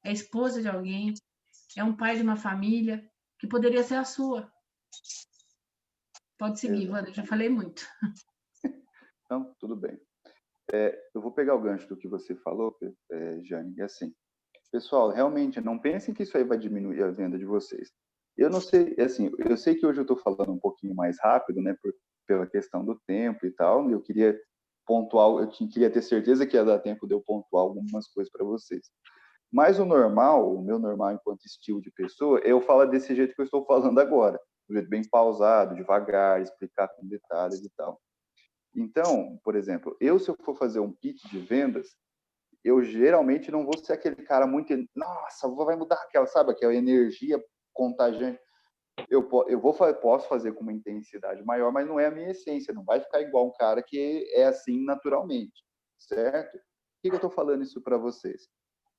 é esposa de alguém, é um pai de uma família que poderia ser a sua. Pode seguir, Wanda, já falei muito. Não, tudo bem. Eu vou pegar o gancho do que você falou, Jane, e assim, pessoal, realmente não pensem que isso aí vai diminuir a venda de vocês. Eu não sei, assim, eu sei que hoje eu estou falando um pouquinho mais rápido, né, pela questão do tempo e tal, e eu queria pontuar, queria ter certeza que ia dar tempo de eu pontuar algumas coisas para vocês. Mas o meu normal enquanto estilo de pessoa, eu falo desse jeito que eu estou falando agora, um jeito bem pausado, devagar, explicar com detalhes e tal. Então, por exemplo, se eu for fazer um pitch de vendas, eu geralmente não vou ser aquele cara muito, nossa, vai mudar aquela energia contagiante. Posso fazer com uma intensidade maior, mas não é a minha essência, não vai ficar igual um cara que é assim naturalmente, certo? Por que eu estou falando isso para vocês?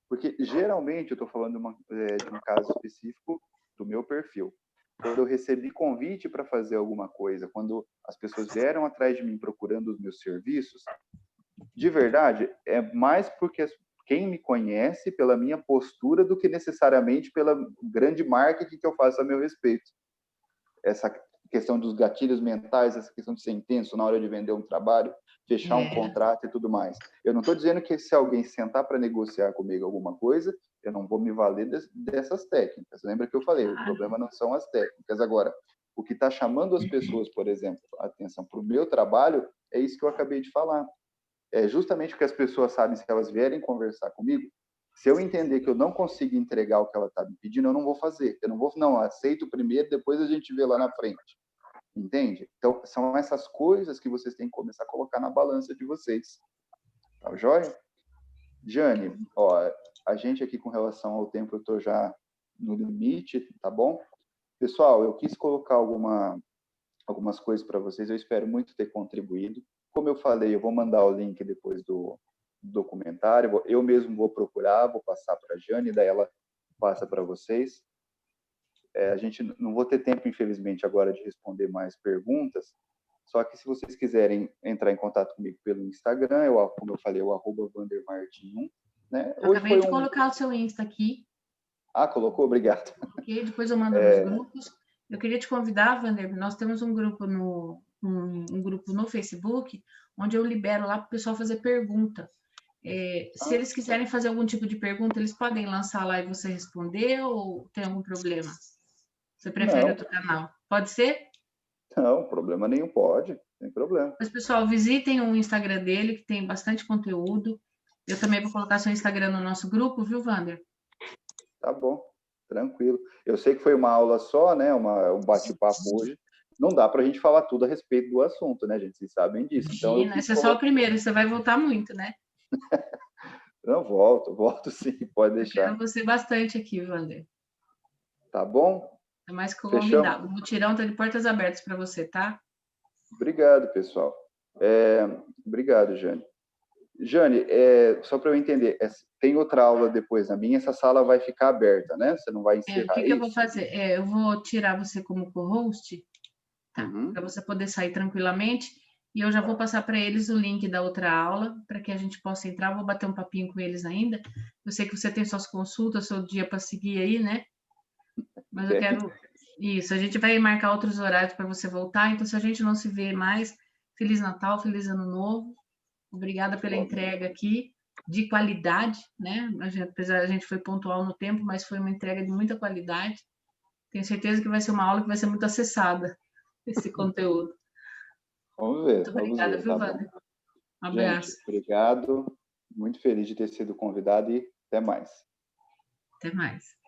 Porque geralmente eu estou falando de um caso específico do meu perfil. Quando eu recebi convite para fazer alguma coisa, quando as pessoas vieram atrás de mim procurando os meus serviços, de verdade, é mais porque quem me conhece pela minha postura do que necessariamente pela grande marketing que eu faço a meu respeito. Essa questão dos gatilhos mentais, essa questão de ser intenso na hora de vender um trabalho, fechar um contrato e tudo mais. Eu não estou dizendo que se alguém sentar para negociar comigo alguma coisa, eu não vou me valer dessas técnicas. Lembra que eu falei, o problema não são as técnicas. Agora, o que está chamando as pessoas, por exemplo, a atenção para o meu trabalho, é isso que eu acabei de falar. É justamente porque as pessoas sabem, se elas vierem conversar comigo, se eu entender que eu não consigo entregar o que ela está me pedindo, eu não vou fazer. Eu não aceito primeiro, depois a gente vê lá na frente. Entende? Então, são essas coisas que vocês têm que começar a colocar na balança de vocês. Tá joia? Jane, a gente aqui com relação ao tempo, eu estou já no limite, tá bom? Pessoal, eu quis colocar algumas coisas para vocês, eu espero muito ter contribuído. Como eu falei, eu vou mandar o link depois do documentário, eu mesmo vou procurar, vou passar para a Jane, daí ela passa para vocês. A gente não vou ter tempo, infelizmente, agora de responder mais perguntas, só que se vocês quiserem entrar em contato comigo pelo Instagram, como eu falei, o @vandermartin1, né? Eu acabei de colocar o seu Insta aqui. Colocou? Obrigado. Ok, depois eu mando nos grupos. Eu queria te convidar, Vander, nós temos um grupo no Facebook, onde eu libero lá para o pessoal fazer pergunta. Se eles quiserem fazer algum tipo de pergunta, eles podem lançar lá e você responder, ou tem algum problema? Você prefere outro canal? Pode ser? Não, problema nenhum, pode, sem problema. Mas, pessoal, visitem o Instagram dele, que tem bastante conteúdo. Eu também vou colocar seu Instagram no nosso grupo, viu, Vander? Tá bom, tranquilo. Eu sei que foi uma aula só, né? Um bate-papo hoje. Não dá para a gente falar tudo a respeito do assunto, né, gente? Vocês sabem disso. Imagina, então, esse é só o primeiro, você vai voltar muito, né? Não, volto sim, pode deixar. Eu quero você bastante aqui, Vander. Tá bom? É mais que convidado. O mutirão está de portas abertas para você, tá? Obrigado, pessoal. Obrigado, Jane. Jane, só para eu entender, tem outra aula depois na minha, essa sala vai ficar aberta, né? Você não vai encerrar isso? O que eu vou fazer? Eu vou tirar você como co-host, tá? Para você poder sair tranquilamente. E eu já vou passar para eles o link da outra aula, para que a gente possa entrar. Vou bater um papinho com eles ainda. Eu sei que você tem suas consultas, seu dia para seguir aí, né? Mas eu quero... Isso, a gente vai marcar outros horários para você voltar. Então, se a gente não se vê mais, Feliz Natal, Feliz Ano Novo. Obrigada pela entrega aqui, de qualidade, né? Apesar a gente foi pontual no tempo, mas foi uma entrega de muita qualidade. Tenho certeza que vai ser uma aula que vai ser muito acessada, esse conteúdo. Vamos ver. Muito obrigada, viu, Wander? Um abraço. Gente, obrigado. Muito feliz de ter sido convidado e Até mais. Até mais.